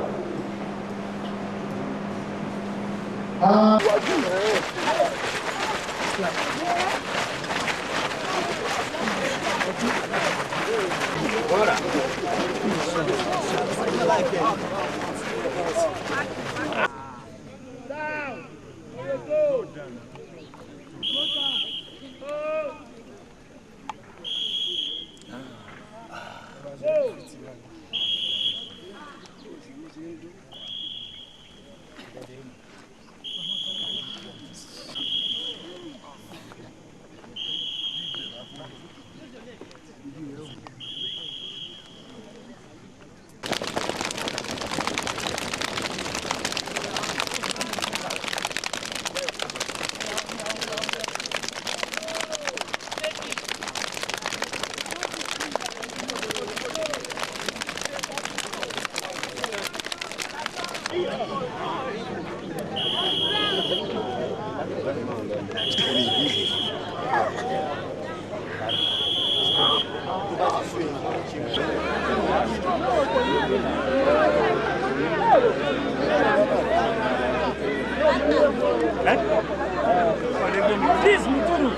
Please, Muturu.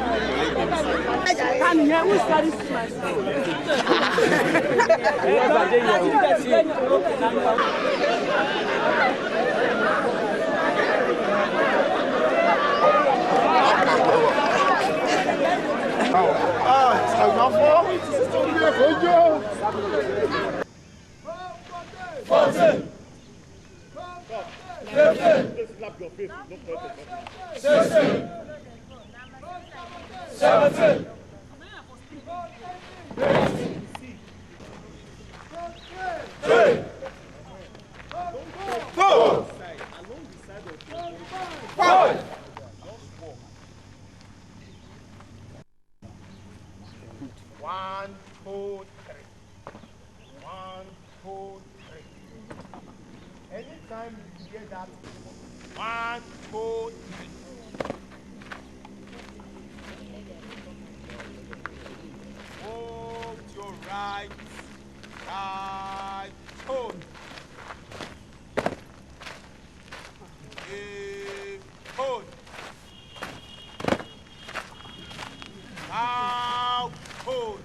Come here, who's carrying my son? Slap your face, no protest. 17. 3. 4. 5. 1, 2, 3. 1, 2, 3. Anytime you hear that, 1, 2, 3. Hold your right toe. Hold. Out. Hold.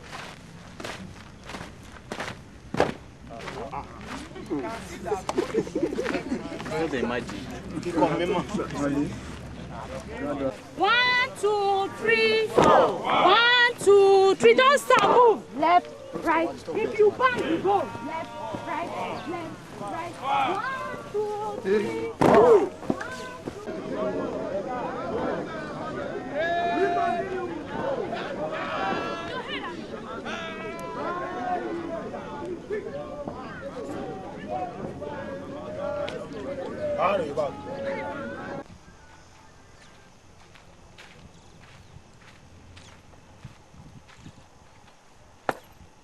Don't imagine. 1, 2, 3, 4. 1, 2, 3. Don't stop. Move. Left, right. If you bang, you go. Left, right, left, right. 1, 2, 3, 4.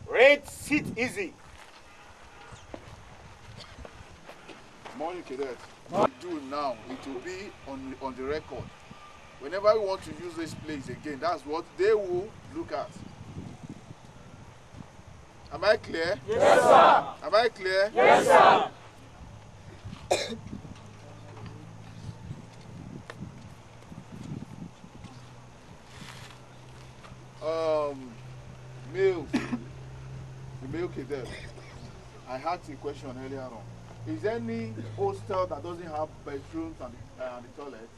Red, sit easy. Morning, cadets. What we do now, it will be on the record. Whenever we want to use this place again, that's what they will look at. Am I clear? Yes, sir. Am I clear? Yes, sir. Male cadet. I asked a question earlier on. Is there any hostel that doesn't have bedrooms and the toilet?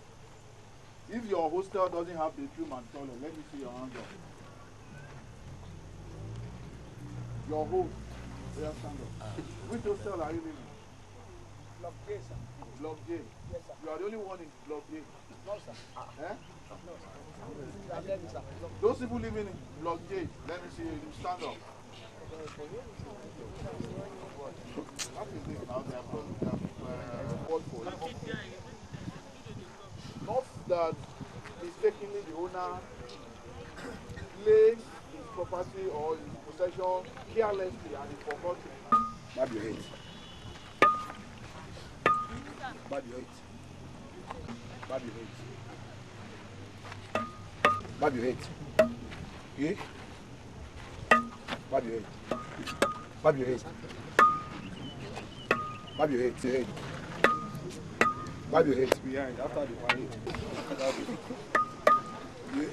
If your hostel doesn't have bedroom and toilet, let me see your hands up. Your home. Where stand up. Which hostel are you living in? Block J, sir. Block J. Yes, sir. You are the only one in Block J. No, sir. Eh? No, sir. I'm there, sir. Those people living in Block J, let me see you stand up. What is this now? They have called for it. Not that mistakenly the owner claims his property or his possession carelessly and he forgot it. Bob your head. Bob your head. Bob your head. Bob your head. Yeah? Bob your head. Bob your head. Bob your head. Your head. Bob your head. Behind, after the fire. Yeah.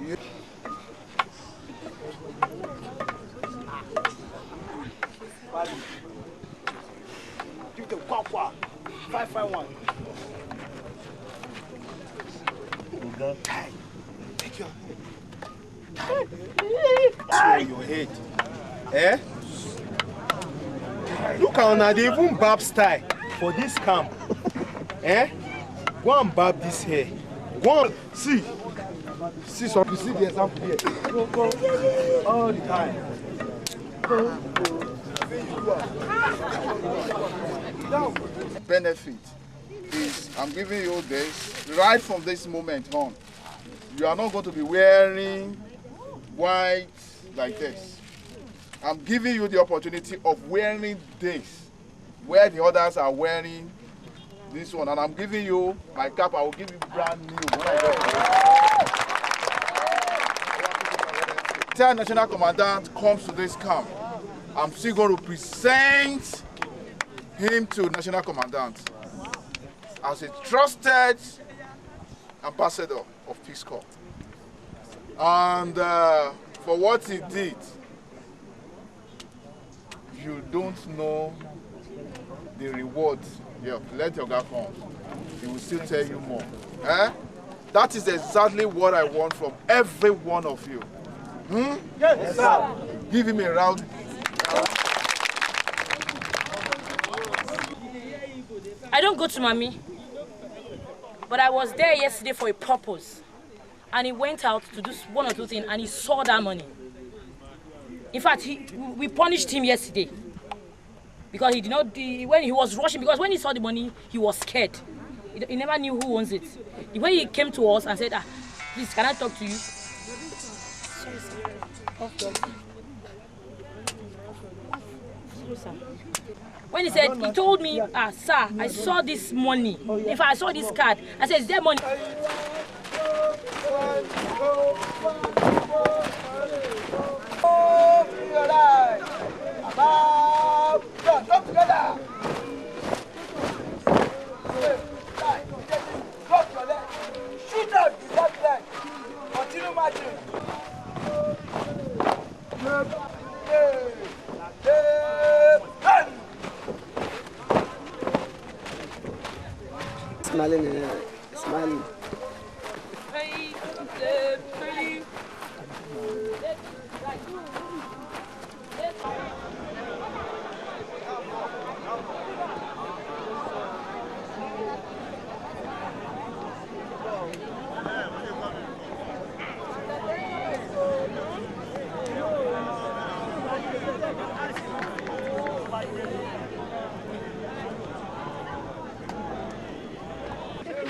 Yeah. Give the quack 551. Take your head. Your head. Eh? Look how now they even barb style for this camp. Eh? Go and barb this hair. Go and see. See some. You see the example here. Go all the time. Benefit is I'm giving you this right from this moment on. You are not going to be wearing white like this. I'm giving you the opportunity of wearing this where the others are wearing this one, and I'm giving you my cap. I will give you brand new when I get it. Until National Commandant comes to this camp, I'm still going to present him to National Commandant as a trusted ambassador of Peace Corps. And for what he did, you don't know the reward. Yeah, let your guy come. He will still tell you more. Eh? That is exactly what I want from every one of you. Yes, sir. Give him a round. I don't go to Mommy, but I was there yesterday for a purpose. And he went out to do one or two things and he saw that money. In fact, we punished him yesterday because he did not, when he was rushing, because when he saw the money, he was scared. He never knew who owns it. When he came to us and said, please, can I talk to you? Sorry, sir. Okay. When he said, he told me, sir, I saw this money. If I saw this card, I said, is there money? Come together. Drop your leg. Shoot out with that leg. Continue marching. Smiling, smiling.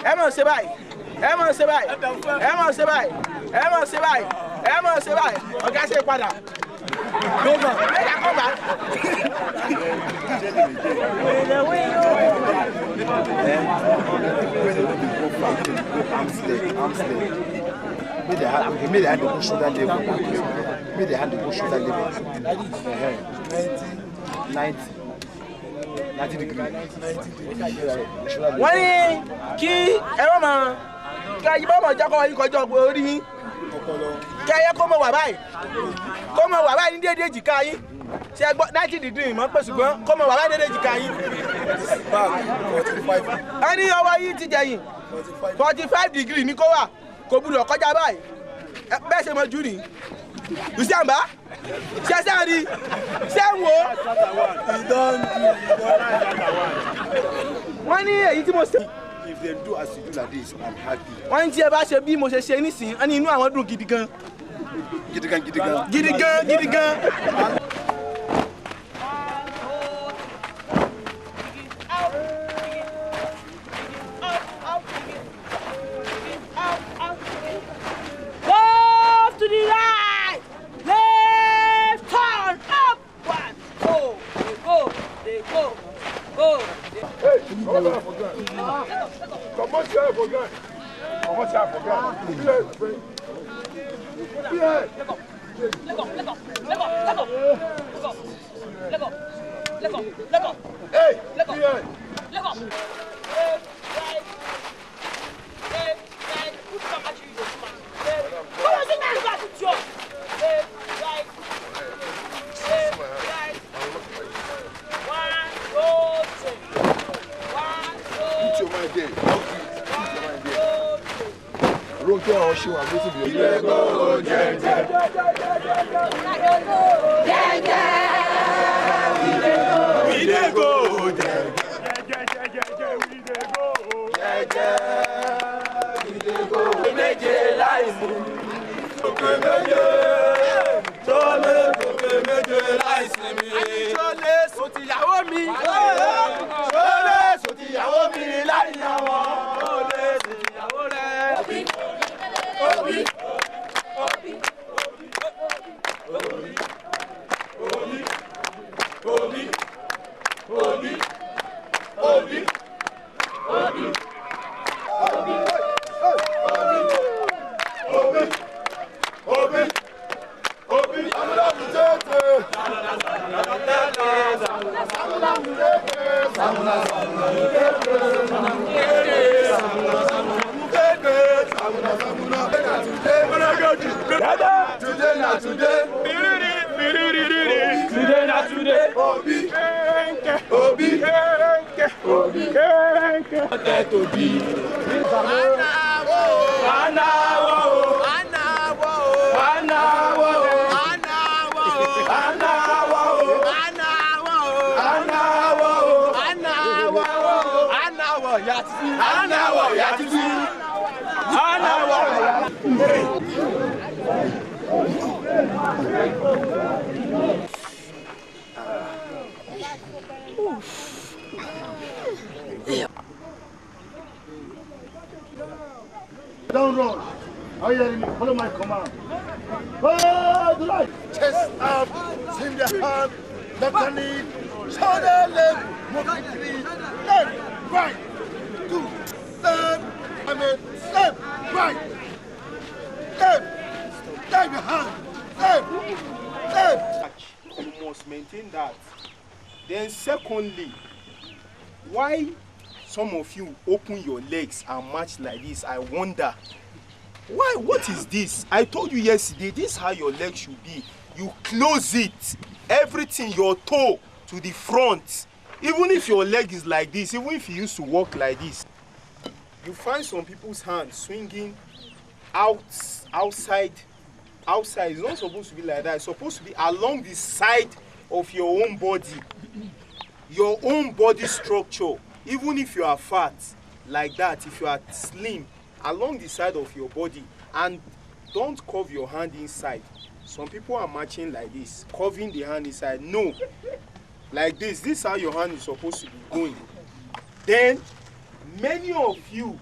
Emma se vai. Emma se vai. Emma se vai. Emma se vai. Emma se vai. Ọ̀gá ṣe padà. Gbogbo ẹ̀yà kọ́ bá. I'm still. Maybe I had to push that level. Maybe the hand will shoulder level. 90 degrees. Wọ́n ní kí ẹ wọ́n mọ̀ kí ayé bá mọ̀ jákọ́ yín kọjá orí yín. Kí ayé kó mọ̀ wà báyìí. Kó mọ̀ wà báyìí ní déédéé èjìká yín. Ṣé ẹ gbọ́ 90 degrees mọ̀ pé ṣùgbọ́n kó mọ̀ wà báyìí déédéé èjìká yín. Ẹni ọwọ́ yín ti jẹ̀yìn 45 degrees ní kó wà kò gbúdọ̀ kọjá báyìí. Bẹ́ẹ̀ ṣe mọ jù ní. Ìṣàmbá ṣe sẹ́ẹ̀rì ṣé ń wò. Wọ́n ní èyí tí mo ṣe. If they do as you do like this, I'm happy. Wọ́n ní tí ẹ bá ṣe bí mo ṣe ṣe nísìnyí, wọ́n ní inú àwọn dùn gidi gan. Gidi gan, gidi gan. Gidi gan, gidi gan. Don't run. Are you hearing me? Follow my command. Follow the light. Chest up, swing the hand, left the knee, shoulder left, move it three, left, right, two, left, left, right, left, left your hand, left, left. You must maintain that. Then secondly, why some of you open your legs and march like this? I wonder. Why? What is this? I told you yesterday, this is how your leg should be. You close it, everything, your toe to the front. Even if your leg is like this, even if you used to walk like this, you find some people's hands swinging outside. It's not supposed to be like that. It's supposed to be along the side of your own body. Your own body structure. Even if you are fat, like that, if you are slim, along the side of your body. And don't curve your hand inside. Some people are marching like this, curving the hand inside. No, like this. This is how your hand is supposed to be going. Then, many of you,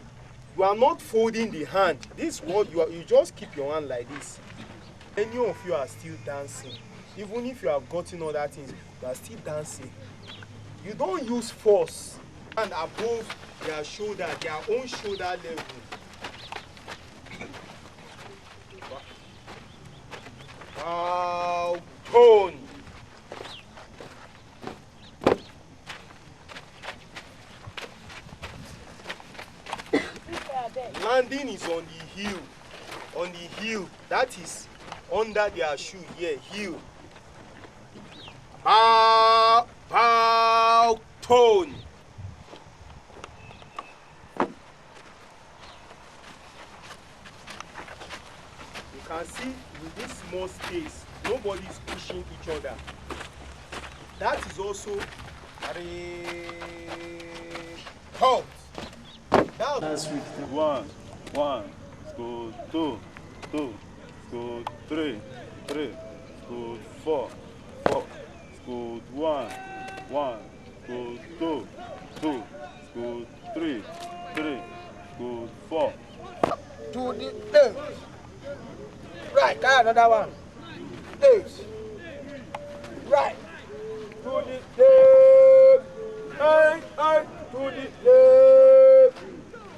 you are not folding the hand. This is what you just keep your hand like this. Many of you are still dancing. Even if you have gotten other things, you are still dancing. You don't use force. And above their shoulder, their own shoulder level. Bow. Tone. Landing is on the heel. On the heel. That is under their shoe here. Heel. Bow. Bow. Tone. You can see with this small space, nobody is pushing each other. That is also halt. That's with 1, 1, school 2, 2, school 3, 3, school 4, 4, school 1, 1, school 2, 2, school 3, 3, school 4. To the left. Right, another one. Left. Right. To the left. Right. To the left.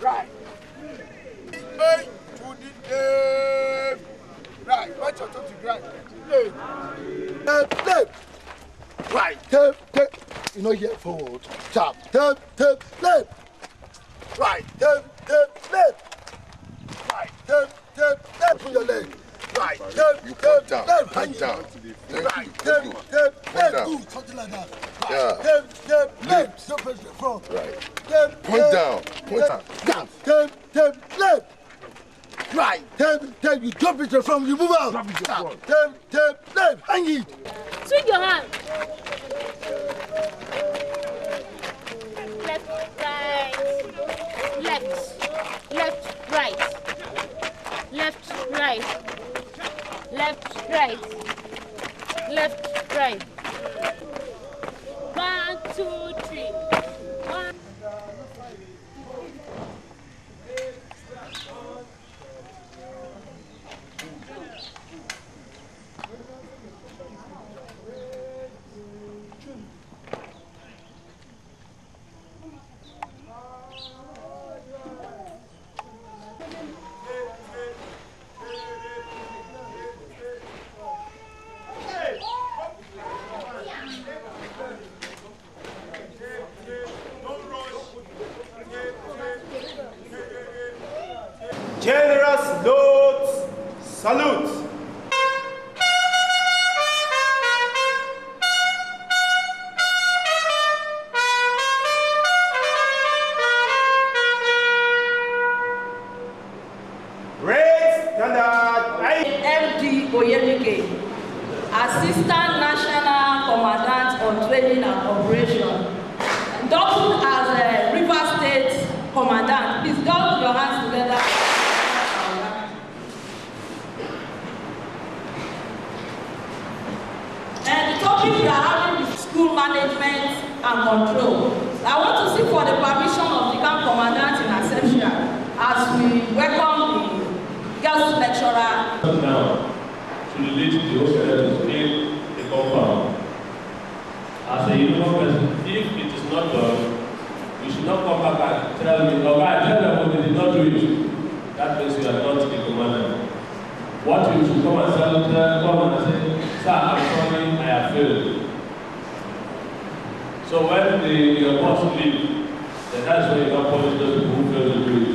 Right. Right. To the left. Right. Watch your toe to the right. Left. Left. Left. Right. Left. Left. You know, here forward. Tap. Left. Left. Left. Right. Left. Left. Left. Right. Left. Left. Left. Put your leg. Right. Left. You point down. Left. Point down. Right. Left. Left. Point down. Ooh, something like that. Right. Yeah. Left. Left. Left. Don't press the front. Right. Left. Point down. Point down. Left. Left. Left. Left. Right. Left. Left. You jump it from. You move out. Left. Left. Left. Hang it. Swing your hand. Left, right. Left. Left, right. Left, right. Left, right. Left, right. 1, 2, 3. 1. Generous notes. Salute. MD Oyemike, Assistant National Commandant on Training and Operation, doubled as a River State Commandant. Please double your hands together. And the topic we are having is school management and control. I want to seek for the permission of the camp commandant in absentia as we welcome the girls lecturer. Now, to lead the whole cadet to clean the compound. As a uniform person, if it is not done, you should not come back and tell me, or I tell them when they did not do it. That means you are not the commander. What you should come and come and say, sir, I'm sorry, I have failed. So when your boss leave, then that's when you can punish those people who fail to do it.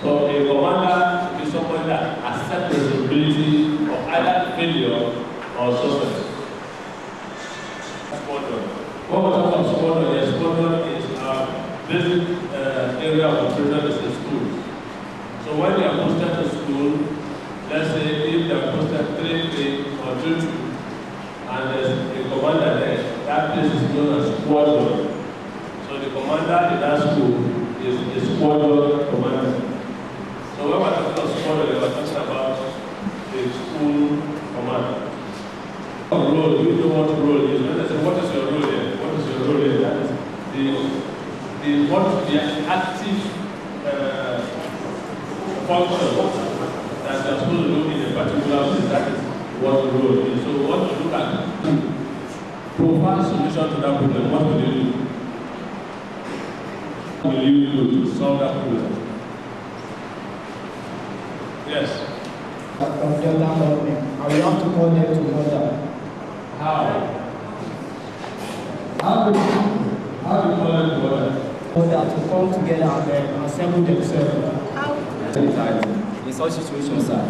So a commander is someone that accepts the responsibility of either failure or success. Squadron. When we talk about squadron, yes, squadron is our basic area of operation in schools. So when they are posted to school, let's say if they are posted 3 or 2, and there's a commander there, that place is known as squadron. So the commander in that school is a squadron commander. So when we're talking about squadron, we're talking about the school commander. Role, you know what role is. When they say, what is your role here? What is your role here? That is the active function that you are supposed to do in a particular place. That is what the role is. So what you look at, provide solution to that problem. What will you do? What will you do to solve that problem? Yes. I will have to call them to order. How? How do you call them to order? Order to come together and then assemble themselves. How? In such situations, sir,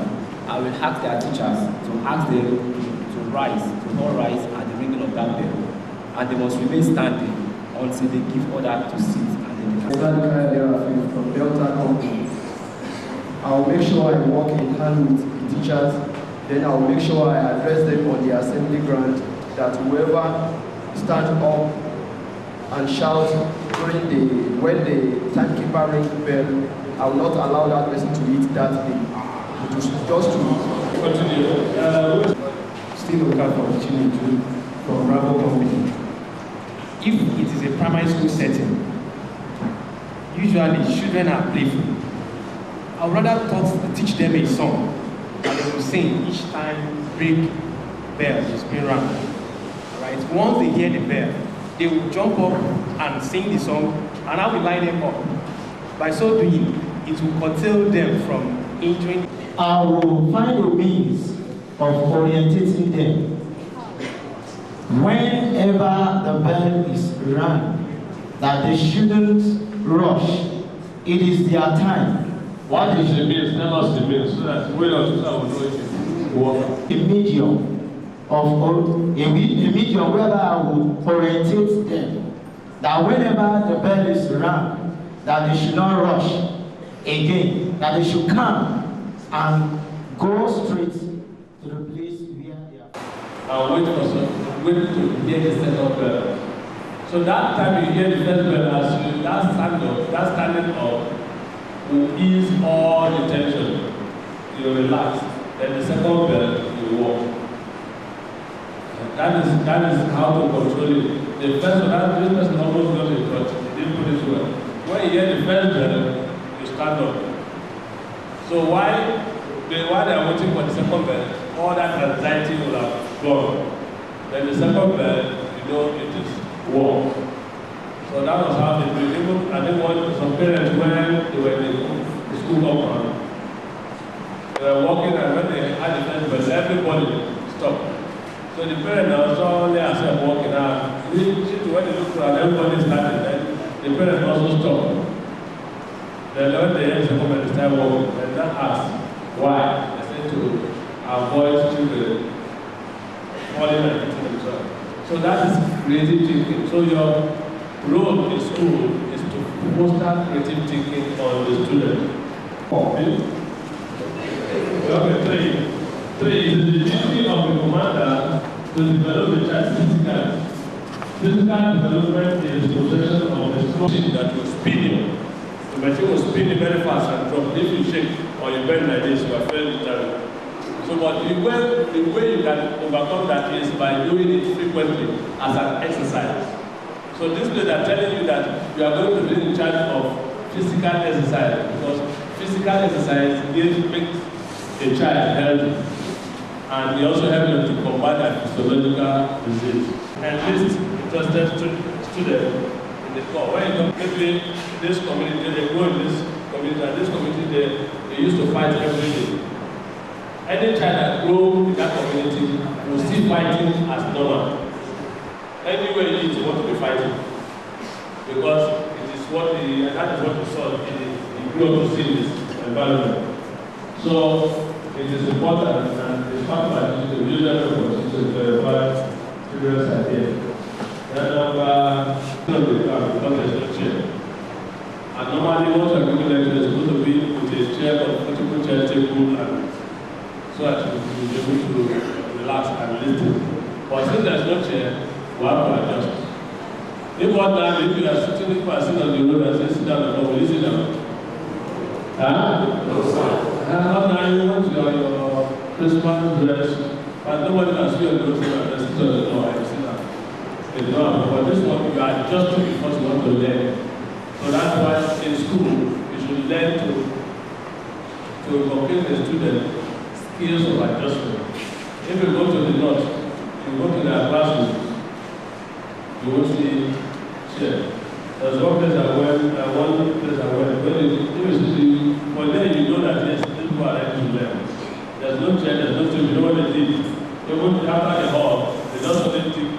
I will ask their teachers to ask them to rise, to all rise at the ringing of that bell. And they must remain standing until they give order to sit. And then from Delta Company. I will make sure I work in hand with the teachers. Then I will make sure I address them on the assembly ground that whoever stands up and shouts when the timekeeper rings the bell, I will not allow that person to eat that thing. Just to continue. Still look out for children from Bravo Company. If it is a primary school setting, usually children are playful. I would rather teach them a song and they will sing each time big bell is being rung. Right? Once they hear the bell, they will jump up and sing the song, and I will line them up. By so doing, it will curtail them from injuring. I will find a means of orientating them. Whenever the bell is rung, that they shouldn't rush. It is their time. What is the means? Tell us the means so that we will know if it works. A medium whereby I will orientate them. That whenever the bell is rung, that they should not rush. Again, that they should come and go straight to the place where they are. Wait to hear the second bell. So that time you hear the first bell, as you that standing up will ease all the tension. You relax. Then the second bell, you walk. That is how to control it. The first one, this person almost got it, but he didn't put it well. When you hear the first bell, you stand up. So while they are waiting for the second bell, all that anxiety will have gone. Then the second bell, you know it is war. So that was how they do it. Even, I think some parents, when they were in the school compound, they were walking, and when they had the first bell, everybody stopped. So the parents also only themselves walking out. When they look around, everybody started, then the parents also stopped. Then when they hear the second bell, they start walking. And that asked why. They said to avoid children falling and hitting themselves. So that is creative thinking. So your role in school is to foster creative thinking on the student. Okay, 3 is the duty of the commander to develop the child's physically. Physical development is possession of the machine that will spin you. The machine will spin you very fast and drop. If you shake or you bend like this, you are fairly terrible. So, but the way you can overcome that is by doing it frequently as an exercise. So this way they're telling you that you are going to be in charge of physical exercise, because physical exercise makes a child healthy, and they also help them to combat a physiological disease. And least interested students in the core. When you come maybe this community, they grow in this community, and this community they used to fight every day. Any child that grows in that community will see fighting as normal. Anywhere you want to be fighting, because it is that is what you saw in grew up to see this environment. So it is important, and it's part of the user report to verify children's idea. Then because there's no chair. And normally once you're giving lecture, it's supposed to be with a chair or multiple chair table, and so that you will be able to relax and listen. But since there's no chair, we have to adjust. If one time, if you are sitting on the road and say, sit down, and will you sit down? No, sir. How now you want your Christmas dress, but nobody can see your clothes and sit on the door and sit down. It's not, but this one you are adjusting because you want to learn. So that's why in school, you should learn to inculcate the student skills of adjustment. If you go to the north, you go to their classroom, you will see chair. There's one place I went, when you see, for then you know that yes, these people are ready to learn. There's no chair, there's no you know what they did? They went after the hall, they just only take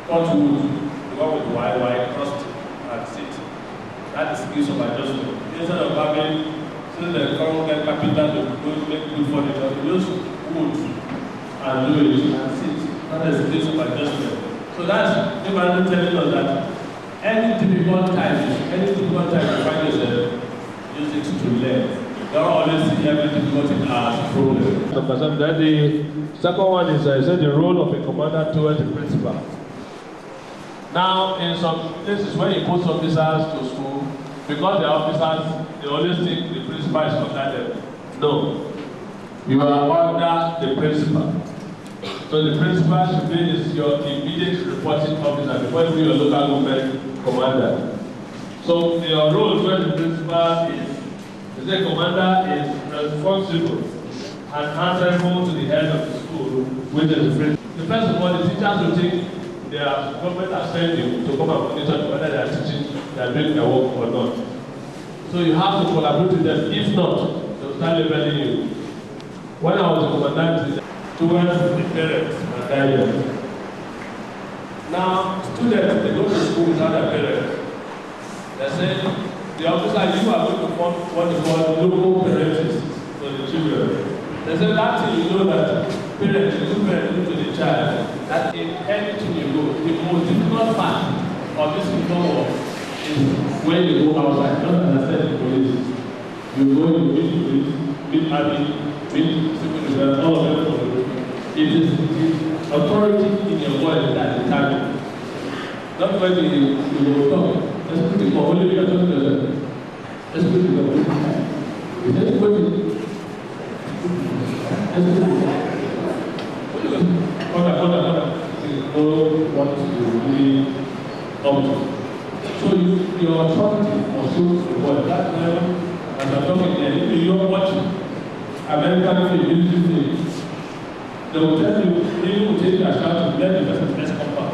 cut wood, the one with the wire, crossed it and sit. That is the use of adjustment. Instead of having, since the current carpenter to make good furniture, they use wood and do it and sit. That is the use of adjustment. So that's the man telling us that any difficult time you find yourself, use it to learn. Don't always see every difficulty as a problem. Then the second one is the role of a commander towards the principal. Now, in some places where you put officers to school, because they're officers, they always think the principal is under them. No. You are under the principal. So the principal should be your immediate reporting officer before you be your local government commander. So your role towards the principal is the commander is responsible and answerable to the head of the school, which is the principal. First of all, the teachers will think their government has sent you to come and monitor whether they are teaching, they are doing their work or not. So you have to collaborate with them. If not, they will start labeling you. When I was a commandant, towards the parents and guidance. Now, students, they go to school without their parents. They say, the officer, you are going to form what they call local parenting for the children. They say that thing you know that parents, the good parents do to the child, that in anything you go, the most difficult part of this reform is when you go outside. Don't understand the police. You go, you meet the police, meet army, meet civil defense, all of them. It is the authority in your voice that determines. Not when you will talk. Let's put it for only you are talking to yourself. Let's put it for only you. Let's put it. Hold on. You don't want to really come to. So your authority must show the voice. That's why, as I'm talking here, if you don't watch American film, they will tell you, they will take your shout to let the person best come back.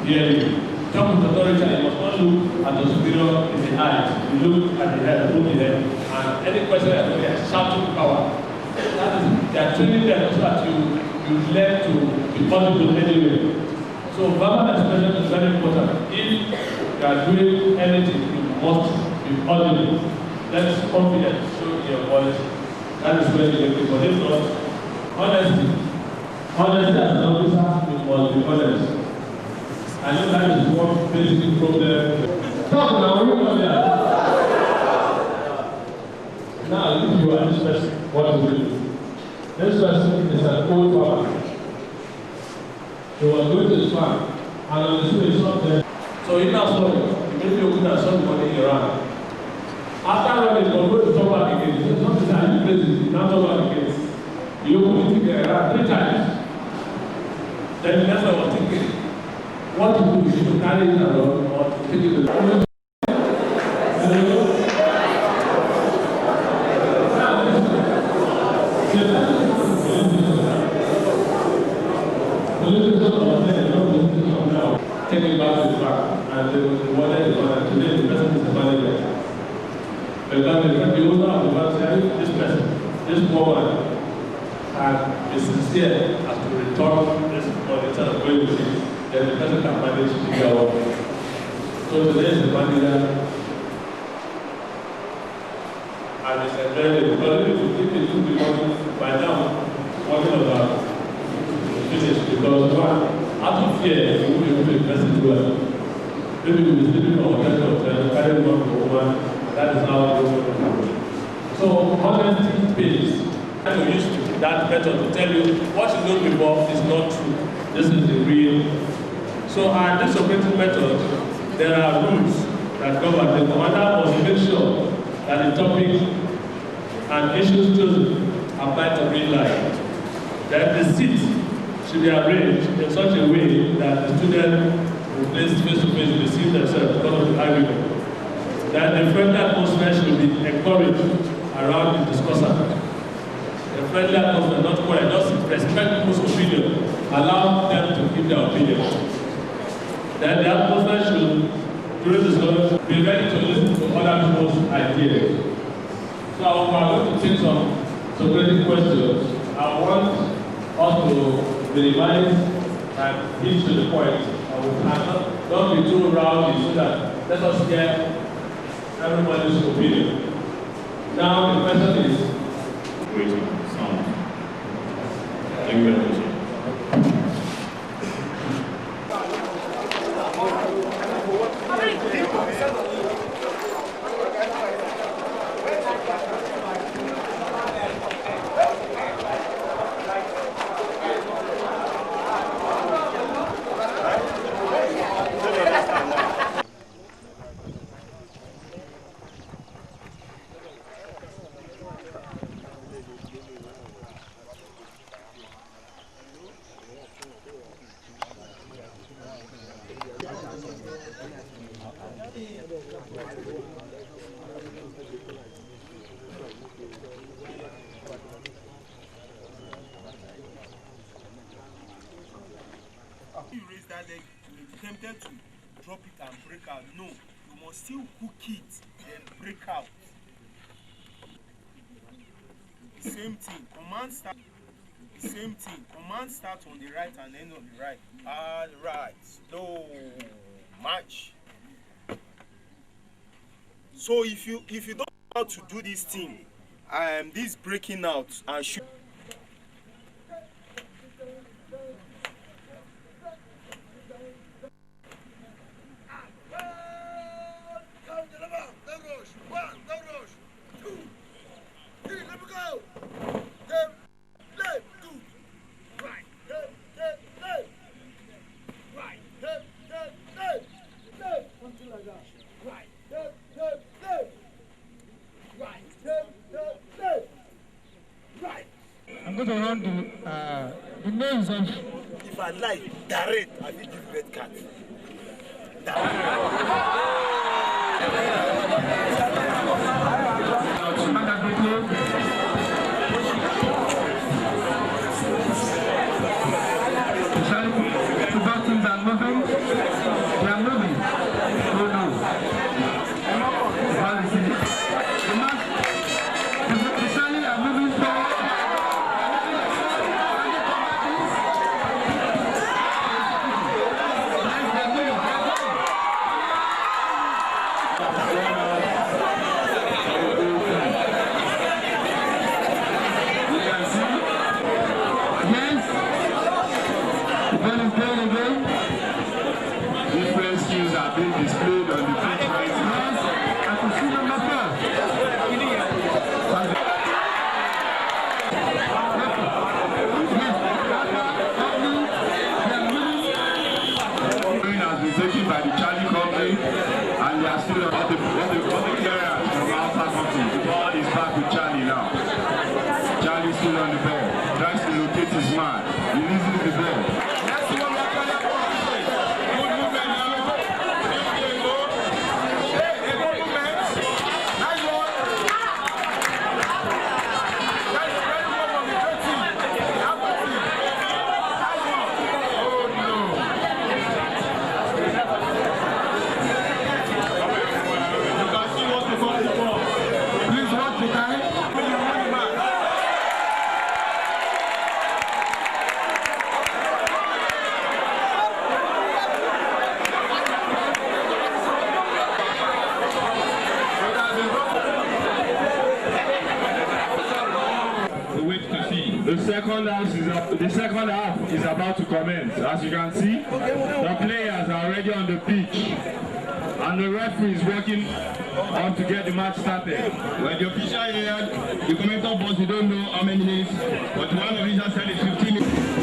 Hear you. Talk with authority, you must not look at the superior in the eyes. You look at the head, hold the head, and any question that they are shouting power. That is, they are training them so that you learn to be audible anyway. So verbal expression is very important. If you are doing anything, you must be audible. That's confidence, show in your voice. That is where you get people. If not, honesty. Honesty as an officer, you must be honest. I know that is one basic problem. Talk now, we come here. Now, if you are this person, what do we do? This person is an old farmer. He was going to his farm, and on his way, he saw them. So he now saw them. He made me open and saw the money in Iran. After running, he was going to talk back again. He said, something that you places, he now talk back again. He opened it Iran 3 times. Then the next one was thinking, what to do? You should carry it around or take it to the take it back to the back, and they wanted the man, and today the person is the manager. Because the owner of the man said, this person, this woman, and is sincere as to return this money instead of going with it, then the person can manage to get out. So today is the manager, and it's a very, because if you keep it the money, by now, one of that finished, because one, out of fear, you will be able to invest it well. Maybe you'll be sleeping on a hotel, carrying one for one, that is how it goes. So, honesty pays. And we use that method to tell you what you know before is not true. This is the real. So, this operating method, there are rules that govern. The commander must make sure that the topic and issues chosen apply to real life. That the seat should be arranged in such a way that the student who plays face-to-face will receive themselves because of the argument. That the friendly atmosphere should be encouraged around the discussant. The friendly atmosphere, not quiet, just respect people's opinion, allow them to give their opinion. That the atmosphere should, during discussion, be ready to listen to other people's ideas. So I'm going to take some socratic questions. I want also minimize and hit to the point. Don't be too rowdy so that let us hear everybody's opinion. Now the question is waiting sound. Thank you very much. You raise that leg, you may be tempted to drop it and break out. No, you must still hook it then break out. The same thing. Command start. The same thing. Command start on the right and end on the right. All right. Slow march. So if you don't know how to do this thing, this breaking out and shoot. I'm going to run the names of. If I like direct, I will give red card. Different skills are being displayed on the pitch right now. I can see them up there. Has been taken by the Charlie company, and they are still all the carriers from outside company. The ball is back with Charlie now. Charlie still on the ball, tries to locate his man. He releases the ball. The second half is about to commence. As you can see, the players are already on the pitch, and the referee is working on to get the match started. When the official here, the commentator boss, we don't know how many minutes, but one official said it's 15 minutes.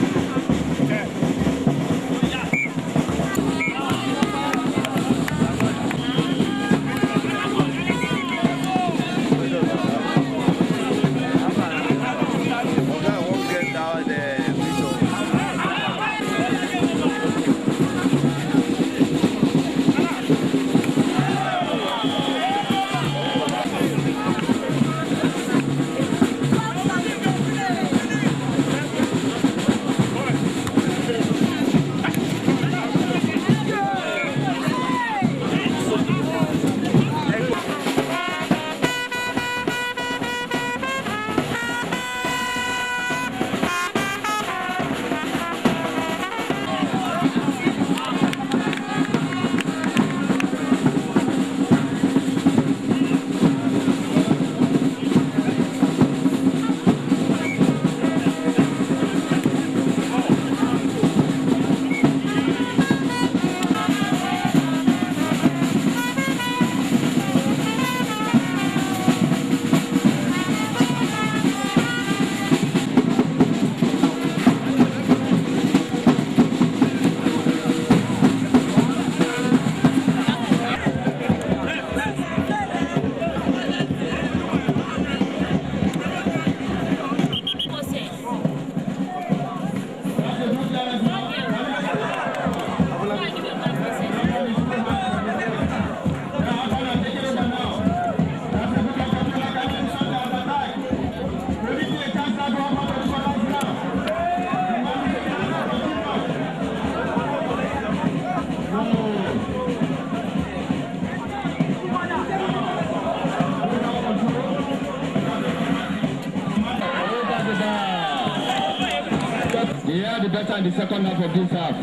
better in the second half of this half.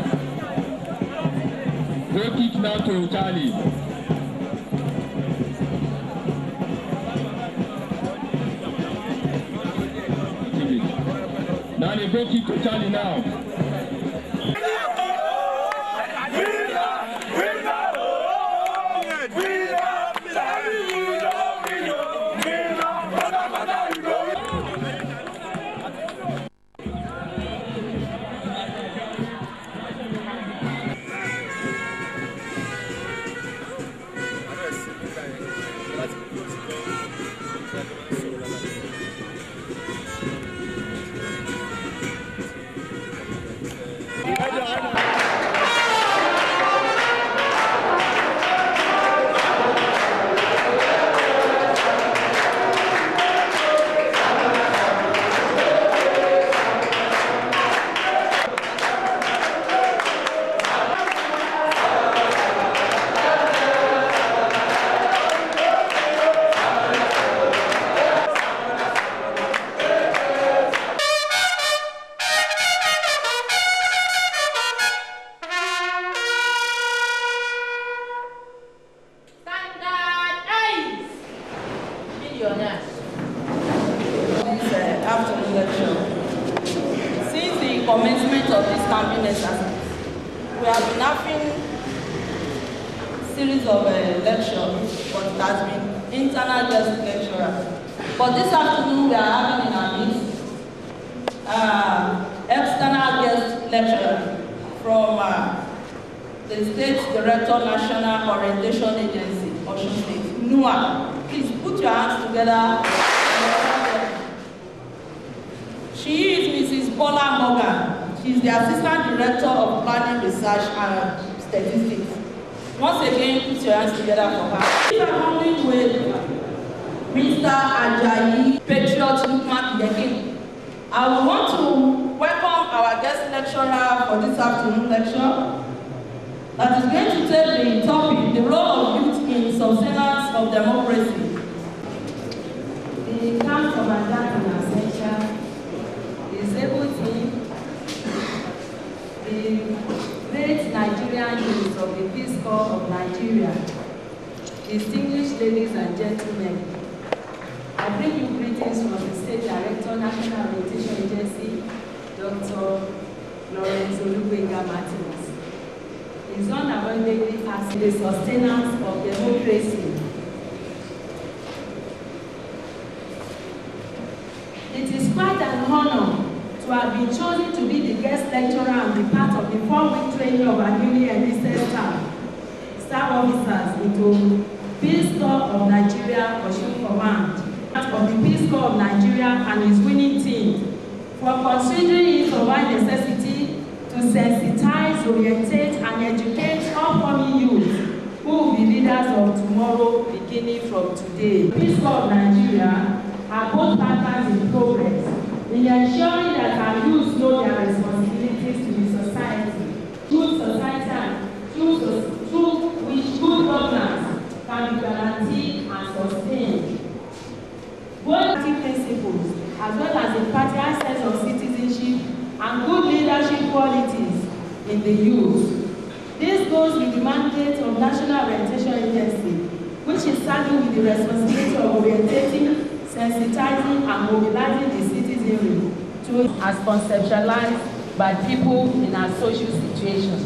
Goal kick now to Charlie. Now the goal kick to Charlie now. Commencement of this camping exercise, we have been having series of lectures, but it has been internal guest lecturers. But this afternoon we are having in our midst external guest lecturer from the State Director National Orientation Agency, Osun State, NUA. Please put your hands together. She is Mrs. Bola Morgan. She is the Assistant Director of Planning, Research and Statistics. Once again, put your hands together for her. We are coming with Mr. Ajayi Patriot Lukman Dekin. I would want to welcome our guest lecturer for this afternoon lecture that is going to take the topic, the role of youth in sustenance of democracy. The camp commandant in absentia, disabled team, the great Nigerian youth of the Peace Corps of Nigeria, distinguished ladies and gentlemen, I bring you greetings from the State Director, National Orientation Agency, Dr. Lawrence Olugbega Martinez. Is unavoidably as the sustenance of democracy. It is quite an honor to have been chosen to be the guest lecturer and be part of the 4-week training of our newly enlisted staff officers into Peace Corps of Nigeria Osun Command, of the Peace Corps of Nigeria and his winning team, for considering it of our necessity to sensitize, orientate, and educate upcoming youth who will be leaders of tomorrow beginning from today. Peace Corps of Nigeria are both partners in progress in ensuring that our youth know their responsibilities to the society, good society, and through which good governance can be guaranteed and sustained. Both principles, as well as a patriotic sense of citizenship and good leadership qualities in the youth. This goes with the mandate of National Orientation Agency, which is saddled with the responsibility of orientating, sensitizing, and mobilizing the citizenry to as conceptualized by people in our social situation.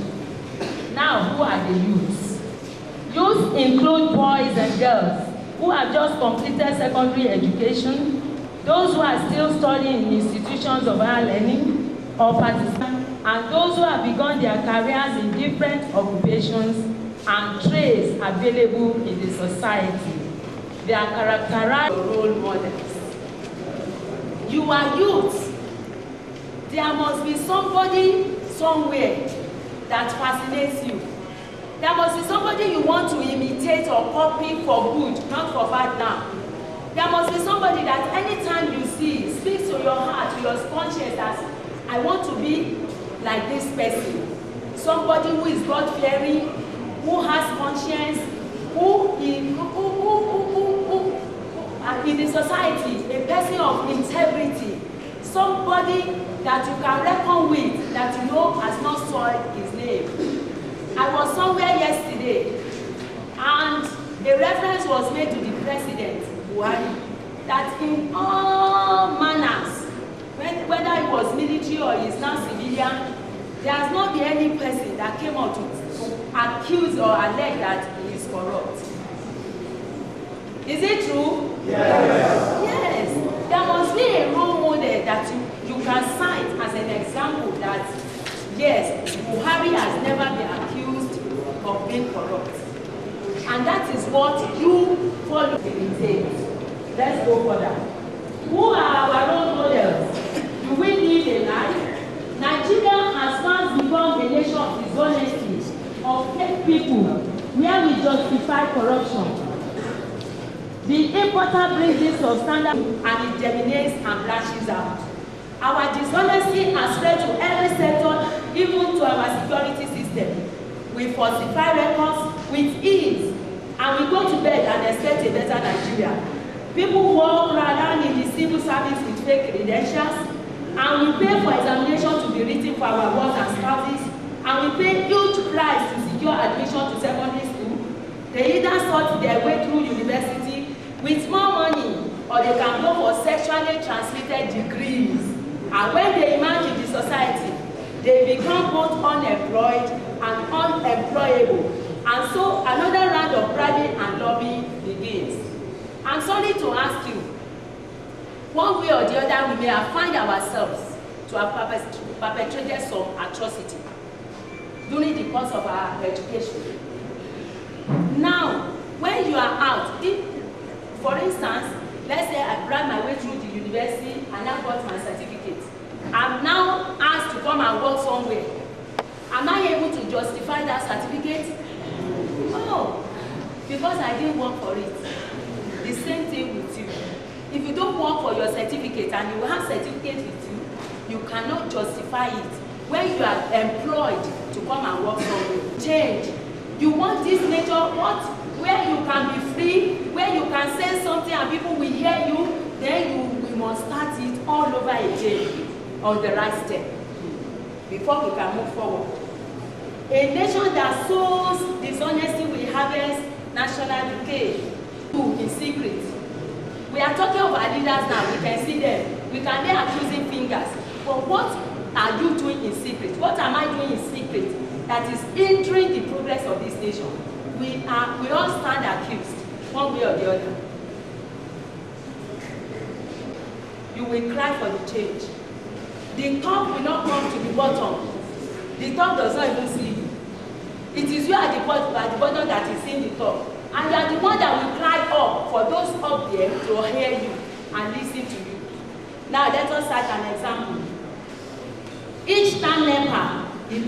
Now, who are the youths? Youth include boys and girls who have just completed secondary education, those who are still studying in institutions of higher learning or participants, and those who have begun their careers in different occupations and trades available in the society. They are characterized as role models. You are youth. There must be somebody somewhere that fascinates you. There must be somebody you want to imitate or copy for good, not for bad now. There must be somebody that anytime you see speaks to your heart, to your conscience that I want to be like this person. Somebody who is God-fearing, who has conscience, who in the society, a person of integrity, somebody that you can reckon with, that you know has not soiled his name. I was somewhere yesterday, and a reference was made to the President, Buhari, that in all manners, whether he was military or he is now civilian, there has not been any person that came out to accuse or allege that he is corrupt. Is it true? Yes. Yes. There must be a role model that you can cite as an example that, yes, Buhari has never been accused of being corrupt. And that is what you follow in the Let's go further. Who are our role models? Do we live a life? Nigeria has once become a nation of dishonesty, of fake people, where we justify corruption. The importer brings in substandard and it germinates and branches out. Our dishonesty has spread to every sector, even to our security system. We falsify records with ease, and we go to bed and expect a better Nigeria. People walk around in the civil service with fake credentials, and we pay for examination to be written for our work and spouses, and we pay huge price to secure admission to secondary school. They either sort their way through university with more money, or they can go for sexually transmitted degrees. And when they emerge in the society, they become both unemployed and unemployable. And so another round of bribing and lobbying begins. I'm sorry to ask you, one way or the other, we may have found ourselves to have perpetrated some atrocity during the course of our education. Now, when you are out, for instance, let's say I ran my way through the university and I got my certificate. I'm now asked to come and work somewhere. Am I able to justify that certificate? No, because I didn't work for it. The same thing with you. If you don't work for your certificate and you have certificate with you, you cannot justify it. When you are employed to come and work somewhere, change. You want this nature, where you can be free, where you can say something and people will hear you, then we must start it all over again on the right step before we can move forward. A nation that sows dishonesty will harvest national decay in secret. We are talking of our leaders now, we can see them, we can be accusing fingers. But what are you doing in secret? What am I doing in secret that is hindering the progress of this nation? We all stand accused, one way or the other. You will cry for the change. The top will not come to the bottom. The top does not even see you. It is you at the bottom that is seeing the top. And you are the one that will cry up for those up there to hear you and listen to you. Now let us start an example. Each time NEPA, the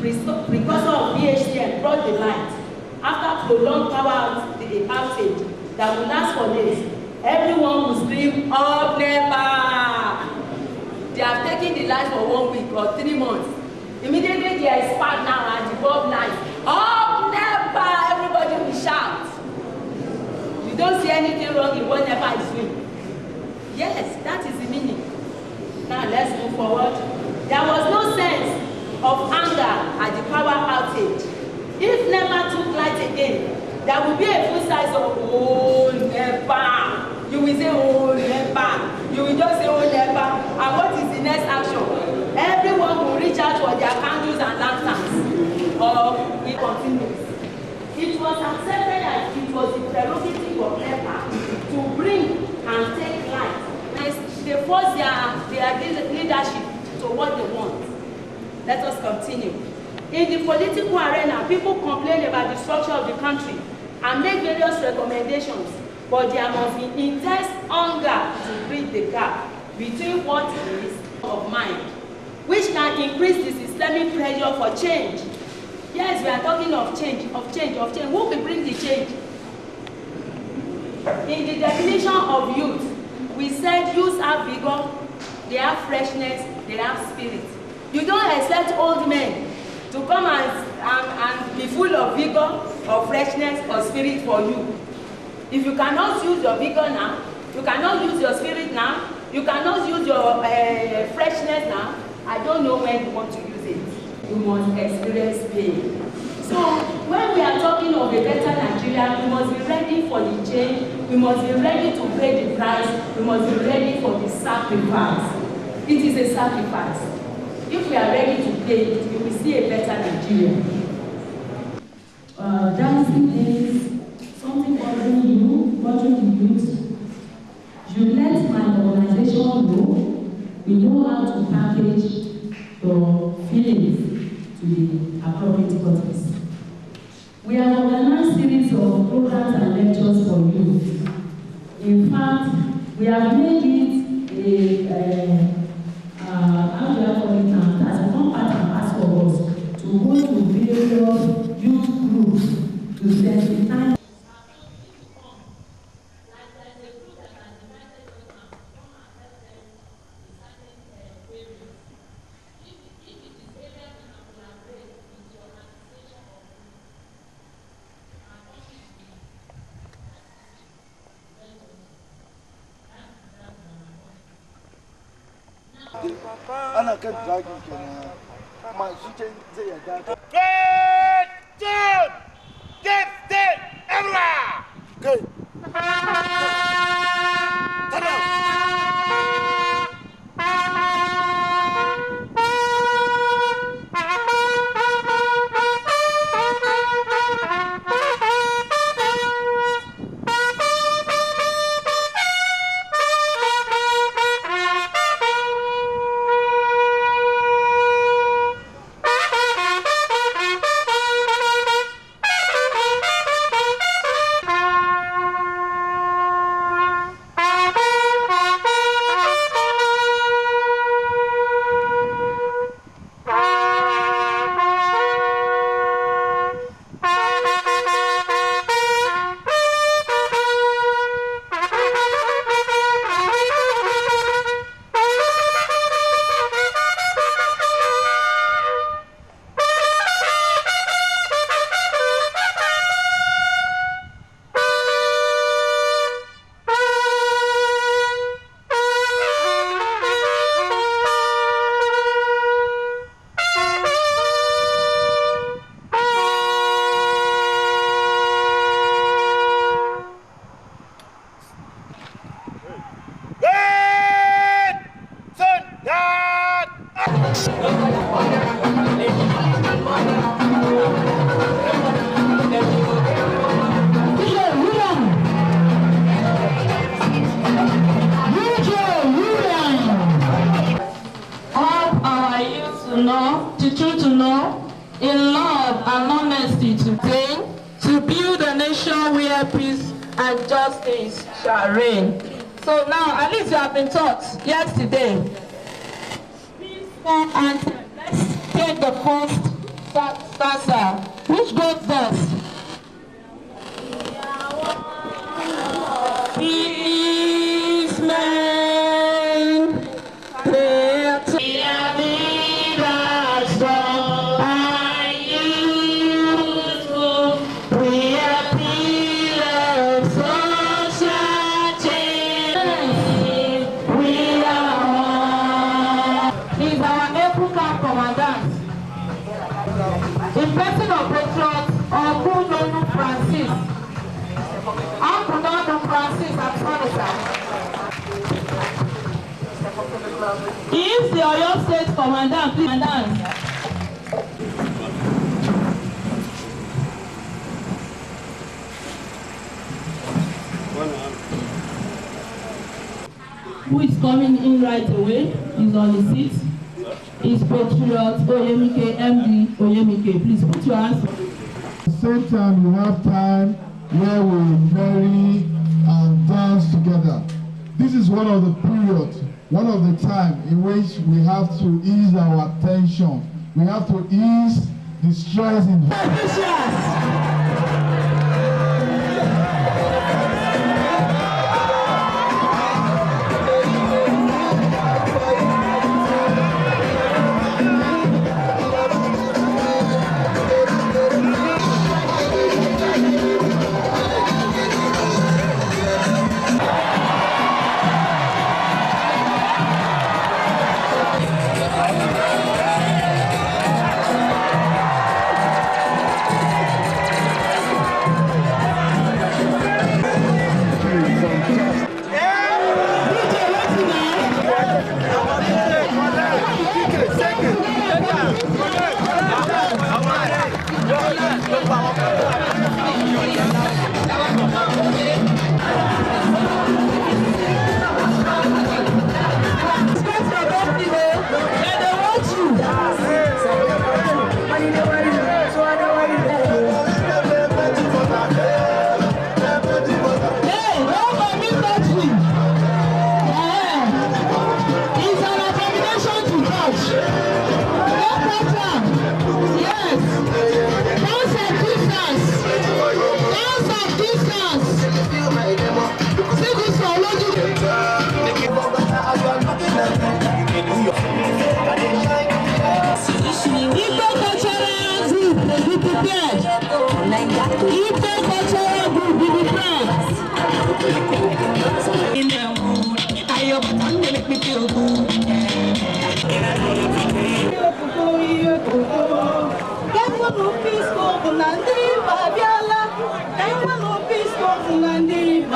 precursor of BHCM, brought the light, after prolonged power outage that will last for days, everyone will scream, "Up NEPA!" They have taken the light for 1 week or 3 months. Immediately there is spark now and the bulb light. "Up NEPA!" Everybody will shout. You don't see anything wrong in what NEPA is doing. Yes, that is the meaning. Now let's move forward. There was no sense of anger at the power outage. If NEPA took light again, there will be a full size of "Oh NEPA." You will say "Oh NEPA." You will just say "Oh NEPA." And what is the next action? Everyone will reach out for their candles and lanterns. Or it continues. It was accepted that it was the prerogative of NEPA to bring and take light. They force their leadership to what they want. Let us continue. In the political arena, people complain about the structure of the country and make various recommendations, but there must be intense hunger to bridge the gap between what is of mind, which can increase the systemic pressure for change. Yes, we are talking of change, of change. Who will bring the change? In the definition of youth, we said youth have vigor, they have freshness, they have spirit. You don't expect old men to come and be full of vigor or freshness or spirit for you. If you cannot use your vigor now, you cannot use your spirit now, you cannot use your freshness now, I don't know when you want to use it. You must experience pain. So when we are talking of a better Nigeria, we must be ready for the change, we must be ready to pay the price, we must be ready for the sacrifice. It is a sacrifice. If we are ready to pay it, we will see a better Nigeria. Dancing is something bothering the youth. You let my organization know, we know how to package your feelings to the appropriate bodies. We have organized series of programs and lectures for youth. In fact, we have made it how do I call it now? As a part and parcel of us to go to various youth groups to sensitize. Ana kan dragin kenan kuma shi ce zai yarda. Get everywhere. Good. In love and honesty to gain, to build a nation where peace and justice shall reign. So now, at least you have been taught yesterday. And let's take the first stanza, which goes thus. Peace, man, prayer to in person of patriots or Bruno Francis. I'm Bruno Francis, I'm sorry, sir. He is the Oyo State Commandant, please. Commandant. Who is coming in right away? He's on the seat. Is Patriot Oyemike, MD Oyemike. Please put your hands. At the same time, we have time where we marry and dance together. This is one of the periods, one of the time in which we have to ease our tension. We have to ease the stress in.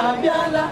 Abiola.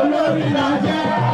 Olórí la jẹ́.